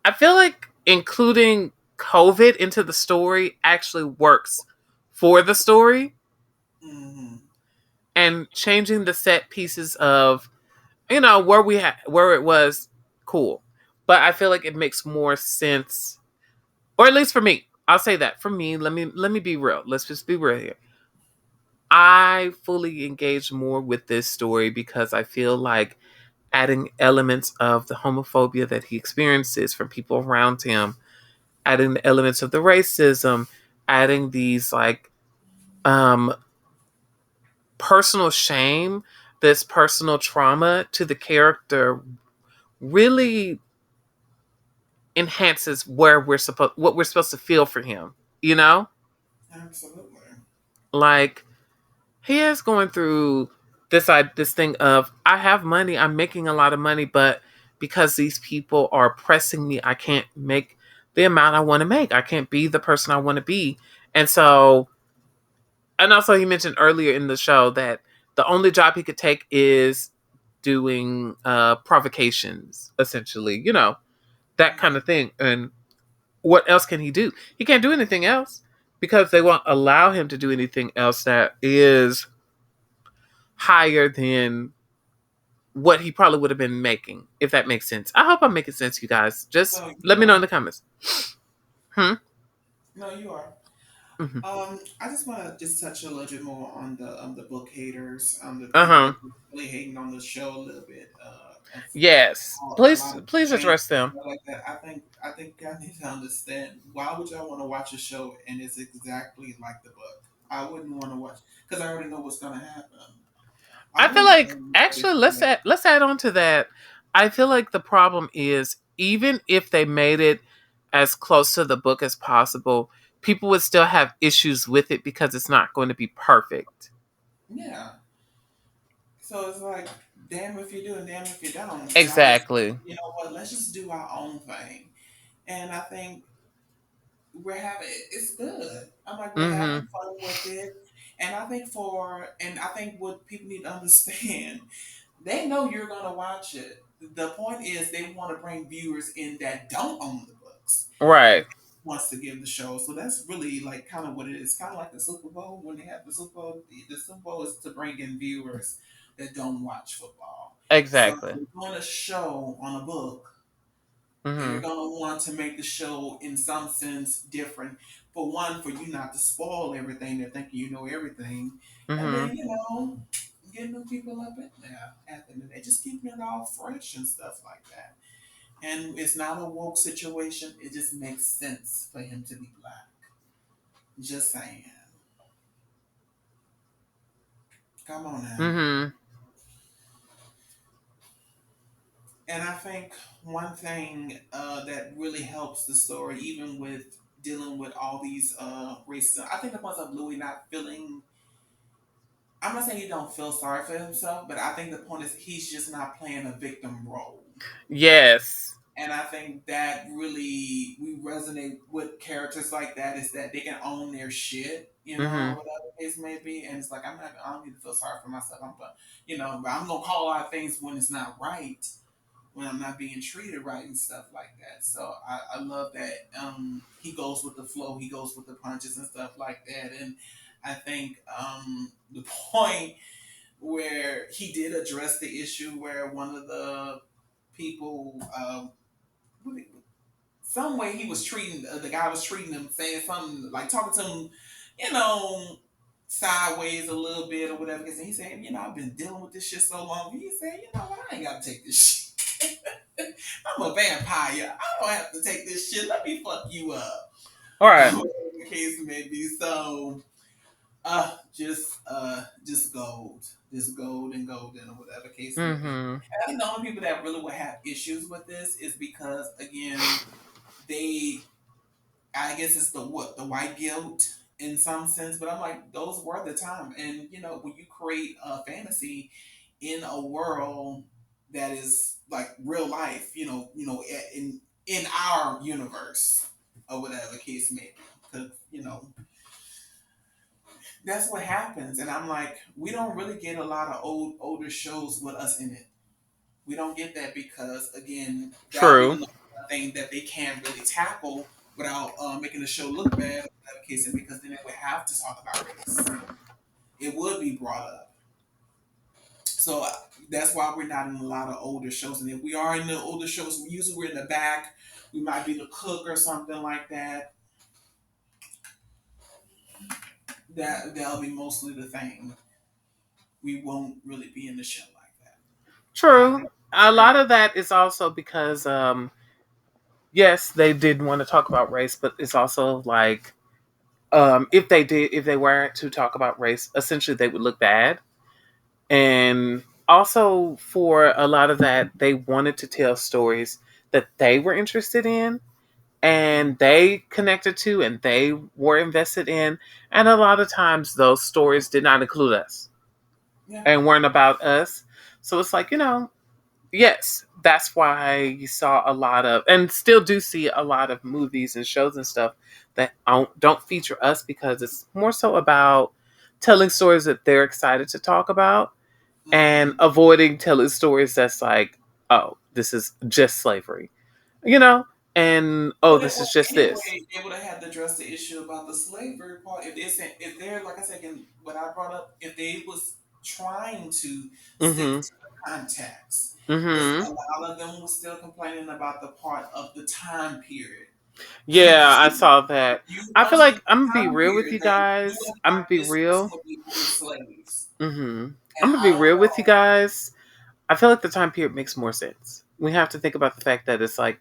Speaker 1: I feel like including COVID into the story actually works for the story
Speaker 2: Mm-hmm.
Speaker 1: and changing the set pieces of where where it was cool, but I feel like it makes more sense, or at least for me. I'll say that for me. Let me be real. Let's just be real here. I fully engaged more with this story because I feel like adding elements of the homophobia that he experiences from people around him, adding the elements of the racism, adding these like um personal shame, this personal trauma to the character really enhances what we're supposed to feel for him, you know?
Speaker 2: Absolutely.
Speaker 1: Like he is going through this thing of I have money, I'm making a lot of money, but because these people are pressing me, I can't make the amount I want to make. I can't be the person I want to be. And so and also he mentioned earlier in the show that the only job he could take is doing provocations, essentially, that kind
Speaker 2: Mm-hmm.
Speaker 1: of thing. And what else can he do? He can't do anything else because they won't allow him to do anything else that is higher than what he probably would have been making, if that makes sense. I hope I'm making sense, you guys. Just
Speaker 2: No,
Speaker 1: let
Speaker 2: you
Speaker 1: me know in
Speaker 2: are.
Speaker 1: the comments. Hmm.
Speaker 2: No, you are.
Speaker 1: Mm-hmm.
Speaker 2: I just want to just touch a little bit more on the book haters, the
Speaker 1: Uh
Speaker 2: people
Speaker 1: huh.
Speaker 2: that really hating on the show a little bit, of
Speaker 1: Yes.
Speaker 2: a
Speaker 1: Please,
Speaker 2: lot of
Speaker 1: please
Speaker 2: change
Speaker 1: address them.
Speaker 2: stuff like that. I think y'all need to understand why would y'all want to watch a show and it's exactly like the book. I wouldn't want to watch because I already know what's gonna happen.
Speaker 1: I
Speaker 2: I
Speaker 1: feel
Speaker 2: wouldn't
Speaker 1: like
Speaker 2: want to
Speaker 1: actually
Speaker 2: do that.
Speaker 1: let's add on to that. I feel like the problem is even if they made it as close to the book as possible, people would still have issues with it because it's not going to be perfect.
Speaker 2: Yeah. So it's like, damn if you do and damn if you don't. So I just,
Speaker 1: Exactly.
Speaker 2: you know what? Let's just do our own thing. And I think it's good. I'm like we're having
Speaker 1: Mm-hmm.
Speaker 2: fun with it, and I think what people need to understand, they know you're gonna watch it. The point is they want to bring viewers in that don't own the books
Speaker 1: Right.
Speaker 2: wants to give the show. So that's really like kind of what it is. Kind of like the Super Bowl when they have the Super Bowl. The Super Bowl is to bring in viewers that don't watch football. So if
Speaker 1: Exactly.
Speaker 2: you're doing a show on a book, you're
Speaker 1: Mm-hmm.
Speaker 2: gonna want to make the show in some sense different. For one, for you not to spoil everything, they're thinking you know everything, and
Speaker 1: Mm-hmm.
Speaker 2: then get new people up in there at the end of the day, just keeping it all fresh and stuff like that. And it's not a woke situation; it just makes sense for him to be black. Just saying. Come on now.
Speaker 1: Mm-hmm.
Speaker 2: And I think one thing that really helps the story, even with dealing with all these races, I think the ones of Louis not feeling. I'm not saying he don't feel sorry for himself, but I think the point is he's just not playing a victim role.
Speaker 1: Yes.
Speaker 2: And I think that really we resonate with characters like that is that they can own their shit,
Speaker 1: Mm-hmm.
Speaker 2: whatever the case may be. And it's like I don't need to feel sorry for myself. But I'm gonna call out things when it's not right, when I'm not being treated right and stuff like that. So I love that he goes with the flow, he goes with the punches and stuff like that. And I think the point where he did address the issue where one of the people some way he was treating the guy was treating him, saying something like talking to him, you know, sideways a little bit or whatever. And he said, I've been dealing with this shit so long. He said, what, I ain't got to take this shit. I'm a vampire. I don't have to take this shit. Let me fuck you up.
Speaker 1: All right.
Speaker 2: Whatever the case may be. So, just gold, just gold and golden or whatever case may be.
Speaker 1: Mm-hmm.
Speaker 2: And I think the only people that really would have issues with this is because again they I guess it's the white guilt in some sense, but I'm like those were the time, and when you create a fantasy in a world that is like real life, in our universe or whatever case may be, because that's what happens, and I'm like we don't really get a lot of older shows with us in it. We don't get that because again, that'll be
Speaker 1: True.
Speaker 2: another thing that they can't really tackle without making the show look bad. In that case, and because then they would have to talk about race. It would be brought up. So that's why we're not in a lot of older shows. And if we are in the older shows, usually we're in the back. We might be the cook or something like that. That'll be mostly the thing. We won't really be in the show like that. And I
Speaker 1: True.
Speaker 2: think
Speaker 1: A
Speaker 2: very
Speaker 1: lot of that is also because, yes, they did want to talk about race, but it's also like, if they weren't to talk about race, essentially they would look bad. And also for a lot of that, they wanted to tell stories that they were interested in and they connected to and they were invested in. And a lot of times those stories did not include us
Speaker 2: yeah.
Speaker 1: and weren't about us. So it's like, yes, that's why you saw a lot of, and still do see a lot of movies and shows and stuff that don't feature us because it's more so about telling stories that they're excited to talk about and
Speaker 2: Mm-hmm.
Speaker 1: avoiding telling stories that's like, oh, this is just slavery, you know, and oh,
Speaker 2: But it
Speaker 1: this
Speaker 2: was
Speaker 1: is just this.
Speaker 2: anyway. They would have had to address the issue about the slavery part. If they're like I said, what I brought up, if they was trying to stick
Speaker 1: Mm-hmm.
Speaker 2: to the context, because
Speaker 1: Mm-hmm.
Speaker 2: a lot of them was still complaining about the part of the time period.
Speaker 1: Yeah, I
Speaker 2: See,
Speaker 1: saw that.
Speaker 2: you
Speaker 1: I feel
Speaker 2: understood
Speaker 1: like
Speaker 2: the
Speaker 1: I'm gonna be
Speaker 2: time
Speaker 1: real with
Speaker 2: period
Speaker 1: you
Speaker 2: that you
Speaker 1: guys.
Speaker 2: and
Speaker 1: I'm
Speaker 2: why
Speaker 1: gonna be
Speaker 2: this person
Speaker 1: real.
Speaker 2: would be owning slaves.
Speaker 1: Mm-hmm.
Speaker 2: And
Speaker 1: I'm gonna be
Speaker 2: I don't
Speaker 1: real with you
Speaker 2: know.
Speaker 1: guys. I feel like the time period makes more sense. We have to think about the fact that it's like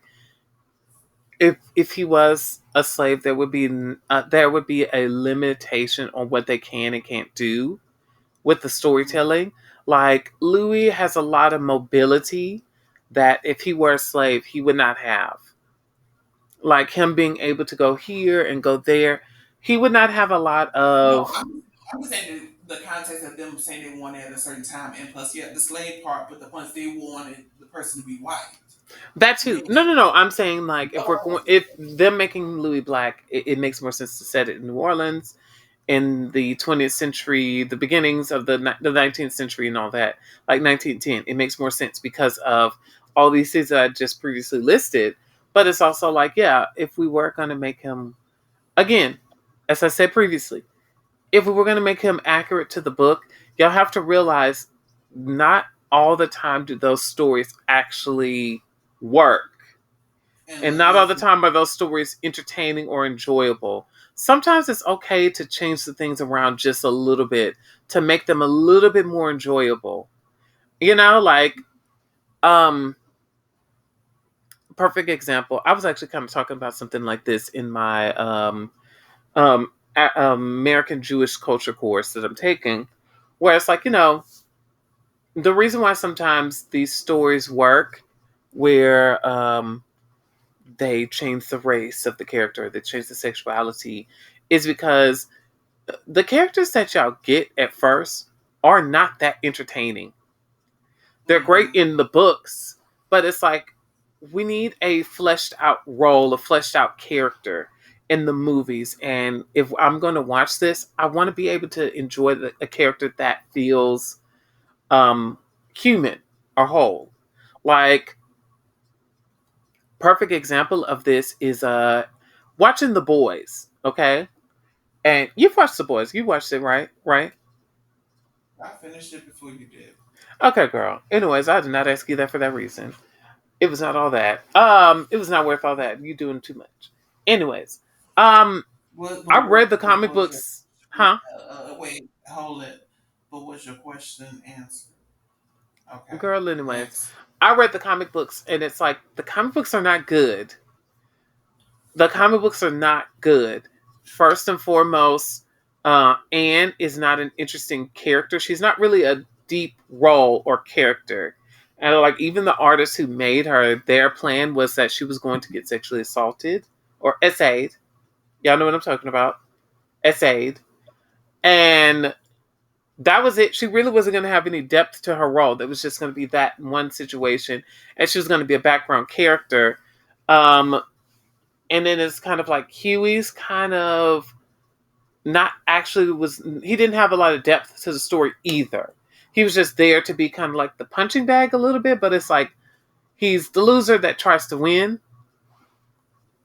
Speaker 1: if he was a slave, there would be a limitation on what they can and can't do with the storytelling. Like Louis has a lot of mobility that if he were a slave, he would not have. Like him being able to go here and go there, he would not have a lot
Speaker 2: No,
Speaker 1: of
Speaker 2: I'm just saying the context of them saying they wanted at a certain time, and plus, yeah, the slave part, but the ones they wanted the person to be white.
Speaker 1: that
Speaker 2: Yeah.
Speaker 1: too. No, no, no. I'm saying like
Speaker 2: Oh,
Speaker 1: if them making Louis black, it makes more sense to set it in New Orleans in the 20th century, the beginnings of the 19th century, and all that, like 1910. It makes more sense because of all these things that I just previously listed. But it's also like, yeah, if we were going to make him again, as I said previously, if we were going to make him accurate to the book, y'all have to realize not all the time do those stories actually work.
Speaker 2: and
Speaker 1: And not all the
Speaker 2: listen,
Speaker 1: time are those stories entertaining or enjoyable. Sometimes it's okay to change the things around just a little bit to make them a little bit more enjoyable. Like um perfect example. I was actually kind of talking about something like this in my American Jewish culture course that I'm taking, where it's like, the reason why sometimes these stories work where they change the race of the character, they change the sexuality, is because the characters that y'all get at first are not that entertaining. They're great
Speaker 2: mm-hmm.
Speaker 1: in the books, but it's like we need a fleshed out role, a fleshed out character in the movies. And if I'm going to watch this, I want to be able to enjoy a character that feels um, human or whole. Like, perfect example of this is watching The Boys. Okay, and you've watched The Boys. You watched it, right? Right.
Speaker 2: I finished it before you did.
Speaker 1: Okay, girl. Anyways, I did not ask you that for that reason. It was not all that. It was not worth all that. You doing too much. Anyways, um, I read the
Speaker 2: What
Speaker 1: comic
Speaker 2: was your
Speaker 1: books, huh?
Speaker 2: wait, hold it. But was your question answered? Okay,
Speaker 1: Girl, anyways,
Speaker 2: next.
Speaker 1: I read the comic books, and it's like the comic books are not good. The comic books are not good. First and foremost, Anne is not an interesting character. She's not really a deep role or character. And like even the artists who made her, their plan was that she was going to get sexually assaulted or essayed. Y'all know what I'm talking about. Essayed. And that was it. She really wasn't going to have any depth to her role. That was just going to be that one situation. And she was going to be a background character. Um, and then it's kind of like Huey's kind of not actually was, he didn't have a lot of depth to the story either. He was just there to be kind of like the punching bag a little bit, but it's like he's the loser that tries to win.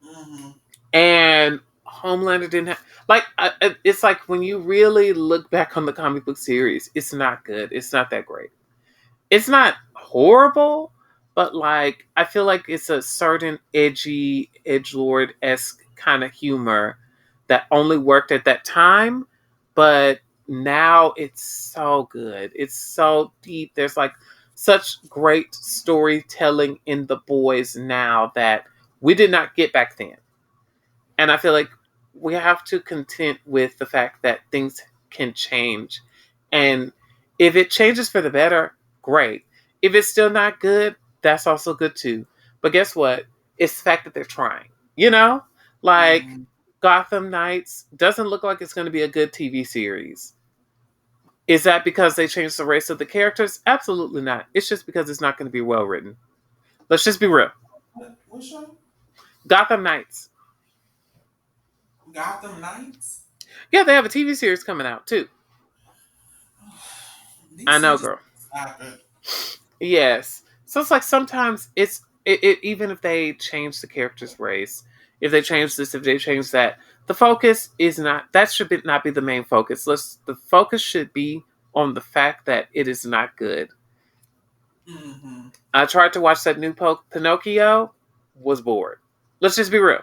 Speaker 2: Mm-hmm.
Speaker 1: And Homelander didn't have, like, it's like when you really look back on the comic book series, it's not good. It's not that great. It's not horrible, but like I feel like it's a certain edgy, edgelord esque kind of humor that only worked at that time, but now it's so good. It's so deep. There's like such great storytelling in the boys now that we did not get back then. And I feel like we have to content with the fact that things can change. And if it changes for the better, great. If it's still not good, that's also good too. But guess what? It's the fact that they're trying. You know? Like
Speaker 2: Mm-hmm.
Speaker 1: Gotham Knights doesn't look like it's going to be a good TV series. Is that because they changed the race of the characters? Absolutely not. It's just because it's not going to be well written. Let's just be real.
Speaker 2: What show?
Speaker 1: Gotham Knights.
Speaker 2: Gotham Knights.
Speaker 1: Yeah, they have a TV series coming out too. I know,
Speaker 2: DC just
Speaker 1: girl.
Speaker 2: stop it.
Speaker 1: Yes. So it's like sometimes even if they change the character's race, if they change this, if they change that, the focus is not that should not be the main focus. The focus should be on the fact that it is not good.
Speaker 2: Mm-hmm.
Speaker 1: I tried to watch that new Pinocchio, was bored. Let's just be real.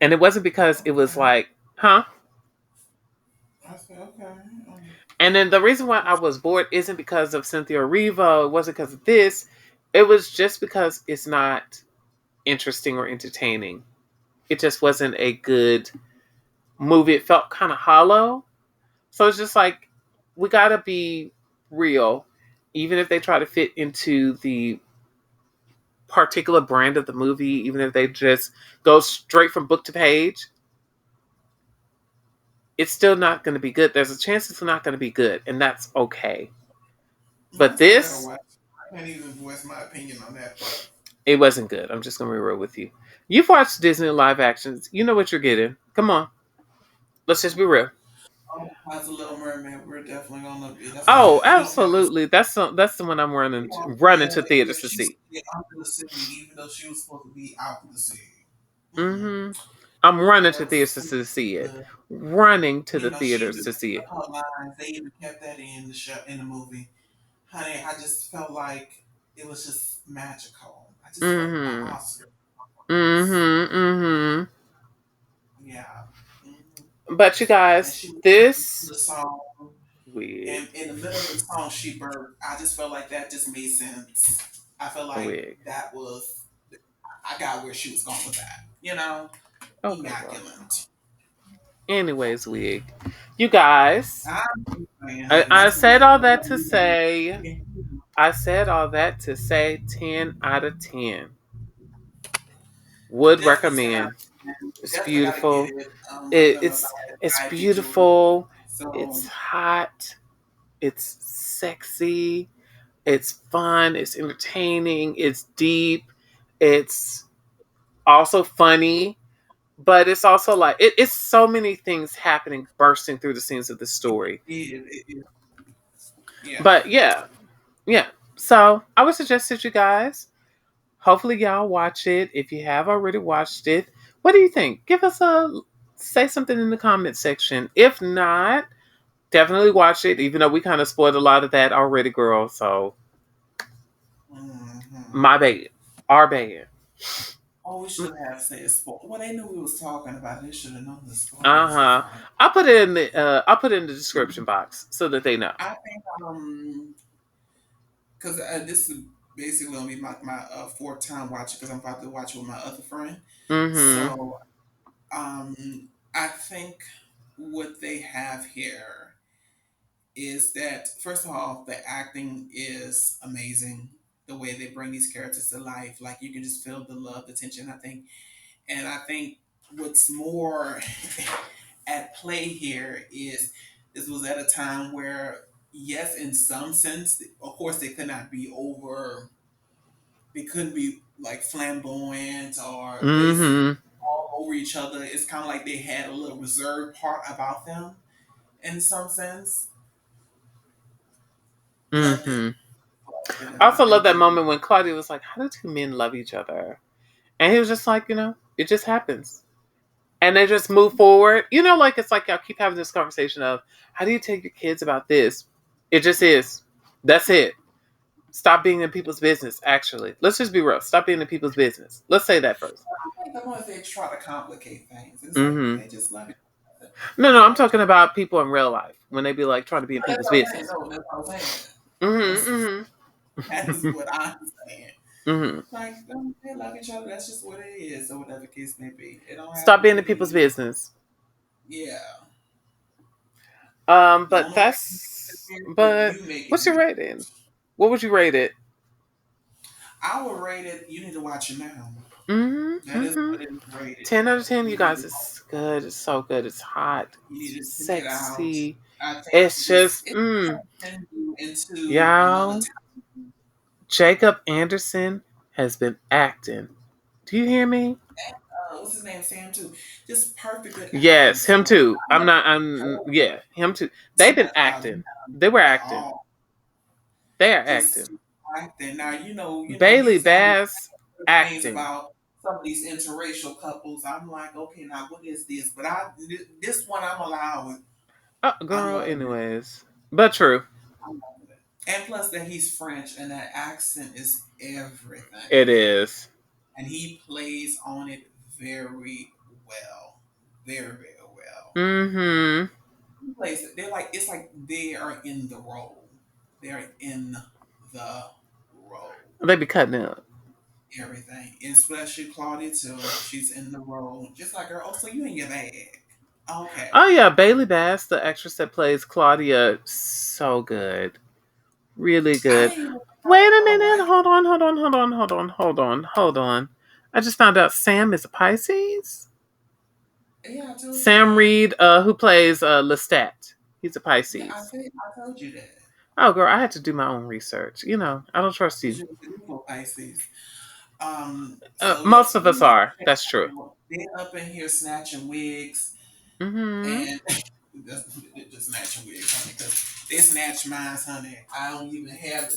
Speaker 1: And it wasn't because it was
Speaker 2: Okay.
Speaker 1: like, huh?
Speaker 2: I said okay.
Speaker 1: And then the reason why I was bored isn't because of Cynthia Erivo. It wasn't because of this. It was just because it's not interesting or entertaining. It just wasn't a good movie. It felt kind of hollow. So it's just like, we gotta be real. Even if they try to fit into the particular brand of the movie, even if they just go straight from book to page, it's still not going to be good. There's a chance it's not going to be good, and that's okay.
Speaker 2: I
Speaker 1: But
Speaker 2: still gotta
Speaker 1: this,
Speaker 2: watch. I can't even voice my opinion on that part.
Speaker 1: it wasn't good. I'm just going to be real with you. You've watched Disney live actions. You know what you're getting. Come on. Let's just be real.
Speaker 2: Oh, as a Little Mermaid, we're definitely gonna be. That's gonna be.
Speaker 1: Oh,
Speaker 2: We gonna have to.
Speaker 1: absolutely. That's the one I'm running
Speaker 2: Yeah,
Speaker 1: to
Speaker 2: even
Speaker 1: theaters
Speaker 2: if
Speaker 1: to
Speaker 2: she was
Speaker 1: see.
Speaker 2: to get under the sea, even though she was supposed to be out of the sea. Mm-mm.
Speaker 1: Hmm. I'm running to
Speaker 2: That's
Speaker 1: theaters to see it. Running to the
Speaker 2: she
Speaker 1: theaters
Speaker 2: really
Speaker 1: to see
Speaker 2: up
Speaker 1: it.
Speaker 2: her lines. They even kept that in the show in the movie. Honey, I just felt like it was just magical. I just felt an
Speaker 1: Hmm.
Speaker 2: Oscar performance.
Speaker 1: Hmm. Hmm.
Speaker 2: Yeah. Hmm.
Speaker 1: But you
Speaker 2: And
Speaker 1: guys,
Speaker 2: she was
Speaker 1: this
Speaker 2: the song,
Speaker 1: wig,
Speaker 2: and in the middle of the song, she burped. I just felt like that just made sense. I felt like
Speaker 1: wig.
Speaker 2: that was. I got where she was going with that.
Speaker 1: Okay, girl.
Speaker 2: Immaculate.
Speaker 1: Anyways, wig. You guys,
Speaker 2: I'm saying,
Speaker 1: I,
Speaker 2: honey,
Speaker 1: I
Speaker 2: that's
Speaker 1: said
Speaker 2: what
Speaker 1: all
Speaker 2: we
Speaker 1: that
Speaker 2: got.
Speaker 1: to say. I said all that to say 10 out of 10. Would
Speaker 2: Definitely 10 out
Speaker 1: recommend.
Speaker 2: of 10.
Speaker 1: It's
Speaker 2: Definitely got to get
Speaker 1: beautiful.
Speaker 2: it. I'm
Speaker 1: It,
Speaker 2: going to buy
Speaker 1: it's
Speaker 2: it
Speaker 1: it's
Speaker 2: by June.
Speaker 1: beautiful.
Speaker 2: So,
Speaker 1: It's hot. It's sexy. It's fun, it's entertaining, it's deep, it's also funny, but it's also like it's so many things happening, bursting through the scenes of the story.
Speaker 2: Yeah.
Speaker 1: But yeah, yeah. So I would suggest that you guys, hopefully y'all watch it. If you have already watched it, what do you think? Give us a say something in the comment section. If not, definitely watch it, even though we kind of spoiled a lot of that already, girl. So
Speaker 2: Hmm.
Speaker 1: my bad. Our bad.
Speaker 2: Oh, we should have said spoil. Well, they knew we was talking about it. They should have known the spoilers was
Speaker 1: Uh-huh.
Speaker 2: on.
Speaker 1: I'll put it in the description box so that they know.
Speaker 2: I think because this is basically gonna be my fourth time watching because I'm about to watch with my other friend.
Speaker 1: Mm-hmm.
Speaker 2: So I think what they have here is that first of all, the acting is amazing. The way they bring these characters to life, like you can just feel the love, the tension. I think what's more at play here is this was at a time where, yes, in some sense, of course, they could not be over. They couldn't be like flamboyant or this
Speaker 1: Mm-hmm.
Speaker 2: all over each other. It's kind of like they had a little reserved part about them in some sense. Blended,
Speaker 1: Mm-hmm.
Speaker 2: and
Speaker 1: I
Speaker 2: I
Speaker 1: also love
Speaker 2: think
Speaker 1: that
Speaker 2: they
Speaker 1: moment when Claudia was like, "How do two men love each other?" And he was just like, it just happens. And they just move forward. Like it's like y'all keep having this conversation of how do you take your kids about this? It just is. That's it. Stop being in people's business, actually. Let's just be real. Stop being in people's business. Let's say that first.
Speaker 2: I think the ones they try to complicate things. It's like
Speaker 1: Mm-hmm.
Speaker 2: they just love each other.
Speaker 1: No, I'm
Speaker 2: Love each
Speaker 1: talking
Speaker 2: other.
Speaker 1: about people in real life when they be like trying to be in
Speaker 2: That's
Speaker 1: people's
Speaker 2: what I'm saying.
Speaker 1: business.
Speaker 2: No, that's what I'm saying.
Speaker 1: Mm-hmm.
Speaker 2: That is
Speaker 1: Mm-hmm.
Speaker 2: what I'm saying.
Speaker 1: Mm-hmm.
Speaker 2: Like they love each other. That's just what it is, or whatever the case may be. It don't have
Speaker 1: Stop
Speaker 2: to
Speaker 1: being in people's
Speaker 2: be.
Speaker 1: business.
Speaker 2: Yeah.
Speaker 1: But
Speaker 2: Don't nobody
Speaker 1: that's
Speaker 2: interfere with
Speaker 1: but
Speaker 2: you making
Speaker 1: what's your
Speaker 2: music.
Speaker 1: rating? What would you rate it?
Speaker 2: I would rate it. You need to watch it now.
Speaker 1: Mm-hmm.
Speaker 2: That is
Speaker 1: Mm-hmm.
Speaker 2: what it is rated
Speaker 1: 10 out of 10,
Speaker 2: at.
Speaker 1: you
Speaker 2: You need
Speaker 1: guys.
Speaker 2: to
Speaker 1: It's good. It's so good. It's hot.
Speaker 2: you need
Speaker 1: It's
Speaker 2: to check it out.
Speaker 1: sexy.
Speaker 2: I think
Speaker 1: It's just
Speaker 2: it's send you into another
Speaker 1: y'all.
Speaker 2: time.
Speaker 1: Jacob Anderson has been acting. Do you hear me?
Speaker 2: What's his name? Sam too. Just perfect good acting.
Speaker 1: Yes, him
Speaker 2: So
Speaker 1: too.
Speaker 2: I never
Speaker 1: I'm yeah, him too. They've
Speaker 2: too
Speaker 1: been
Speaker 2: much about
Speaker 1: acting.
Speaker 2: him
Speaker 1: They were
Speaker 2: at
Speaker 1: acting.
Speaker 2: all.
Speaker 1: They are
Speaker 2: Just
Speaker 1: acting.
Speaker 2: acting. Now
Speaker 1: Bailey
Speaker 2: he's having
Speaker 1: Bass
Speaker 2: things
Speaker 1: acting.
Speaker 2: about some of these interracial couples. I'm like, okay, now what is this? But this one I'm allowing.
Speaker 1: Oh,
Speaker 2: I'm
Speaker 1: girl,
Speaker 2: loving it.
Speaker 1: anyways. But true.
Speaker 2: I'm loving it. And plus that he's French and that accent is
Speaker 1: It
Speaker 2: everything.
Speaker 1: is.
Speaker 2: And he plays on it very well. Very, very well.
Speaker 1: Mm-hmm.
Speaker 2: He plays it. They're like it's like they are in the role. They're in the role.
Speaker 1: They be cutting up.
Speaker 2: Everything. And especially Claudia too. She's in the role. Just like her, oh, so you in your bag.
Speaker 1: Oh
Speaker 2: Okay.
Speaker 1: yeah, Bailey Bass, the actress that plays Claudia, so good. Really
Speaker 2: I
Speaker 1: good.
Speaker 2: didn't even
Speaker 1: Wait
Speaker 2: know
Speaker 1: a
Speaker 2: her
Speaker 1: minute.
Speaker 2: wife.
Speaker 1: Hold on. I just found out Sam is a Pisces.
Speaker 2: Yeah, I told you
Speaker 1: Sam
Speaker 2: that.
Speaker 1: Reed, who plays Lestat. He's a
Speaker 2: Yeah,
Speaker 1: Pisces.
Speaker 2: I told you that.
Speaker 1: Oh, girl, I had to do my own research. I don't trust
Speaker 2: Because
Speaker 1: you.
Speaker 2: you're a beautiful Pisces. So
Speaker 1: Most
Speaker 2: yes,
Speaker 1: of
Speaker 2: you
Speaker 1: us
Speaker 2: need to
Speaker 1: are.
Speaker 2: check
Speaker 1: That's true.
Speaker 2: out. They're up in here snatching wigs
Speaker 1: Mm-hmm.
Speaker 2: and just snatching wigs, honey. Because they snatch mine, honey. I don't even have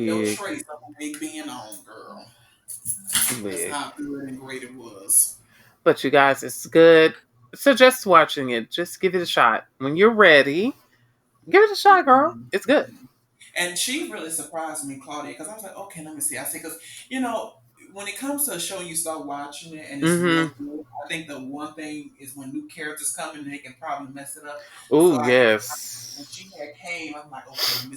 Speaker 2: no
Speaker 1: Wig.
Speaker 2: trace of a wig being on, girl. That's
Speaker 1: Wig.
Speaker 2: how good and great it was.
Speaker 1: But you guys, it's good. So just watching it, just give it a shot. When you're ready, give it a shot, girl.
Speaker 2: Mhm.
Speaker 1: It's good.
Speaker 2: And she really surprised me, Claudia, because I was like, okay, let me see. I said, because, you know, when it comes to a show, you start watching it and it's
Speaker 1: Mm-hmm.
Speaker 2: real good. I think the one thing is when new characters come in, they can probably mess it up.
Speaker 1: Oh,
Speaker 2: So I gave her, when
Speaker 1: yes.
Speaker 2: she had came, I'm like, okay,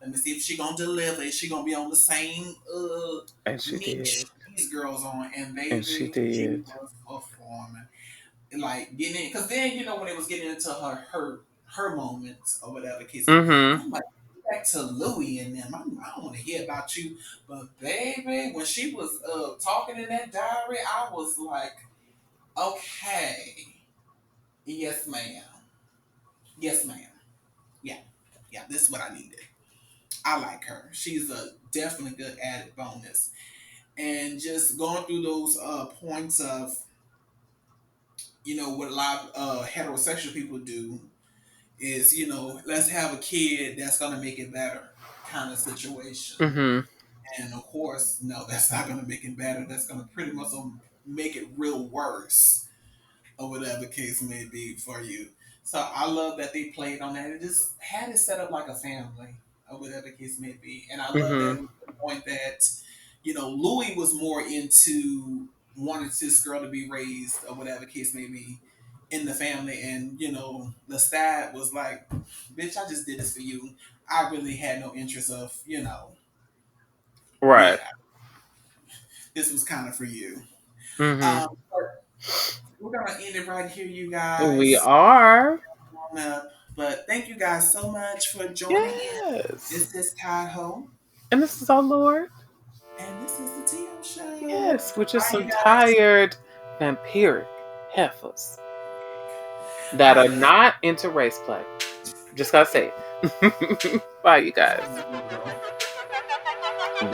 Speaker 2: let me see if she gonna deliver. Is she gonna be on the same
Speaker 1: And she did.
Speaker 2: niche these girls on? And
Speaker 1: And she
Speaker 2: baby, she
Speaker 1: did.
Speaker 2: was performing like getting in because then when it was getting into her moments or whatever case,
Speaker 1: Mm-hmm.
Speaker 2: I'm like back to Louis and them. I don't want to hear about you, but baby, when she was talking in that diary, I was like, okay, yes, ma'am, yes, ma'am, yeah, yeah, this is what I needed. I like her. She's a definitely good added bonus. And just going through those points of, what a lot of heterosexual people do is, let's have a kid that's gonna make it better kind of situation.
Speaker 1: Mm-hmm.
Speaker 2: And of course, no, that's not gonna make it better. That's gonna pretty much make it real worse, or whatever the case may be for you. So I love that they played on that. It just had it set up like a family, or whatever the case may be. And I love that
Speaker 1: Mm-hmm.
Speaker 2: it was the point that, Louis was more into wanting this girl to be raised, or whatever the case may be, in the family. And, Lestat was like, bitch, I just did this for you. I really had no interest of,
Speaker 1: Right.
Speaker 2: yeah, this was kind of for you.
Speaker 1: Mm-hmm.
Speaker 2: But we're going to end it right here, you
Speaker 1: We
Speaker 2: guys.
Speaker 1: are.
Speaker 2: Up. But thank you guys so much for joining in.
Speaker 1: Yes.
Speaker 2: This is Todd Ho,
Speaker 1: And this is our Lord.
Speaker 2: and this is the T.O. Show.
Speaker 1: Yes, which is
Speaker 2: Bye, you
Speaker 1: some
Speaker 2: guys.
Speaker 1: tired vampiric heifers
Speaker 2: All
Speaker 1: that are
Speaker 2: right,
Speaker 1: not into race play. Just gotta say it. Bye, you guys.
Speaker 2: love.
Speaker 1: We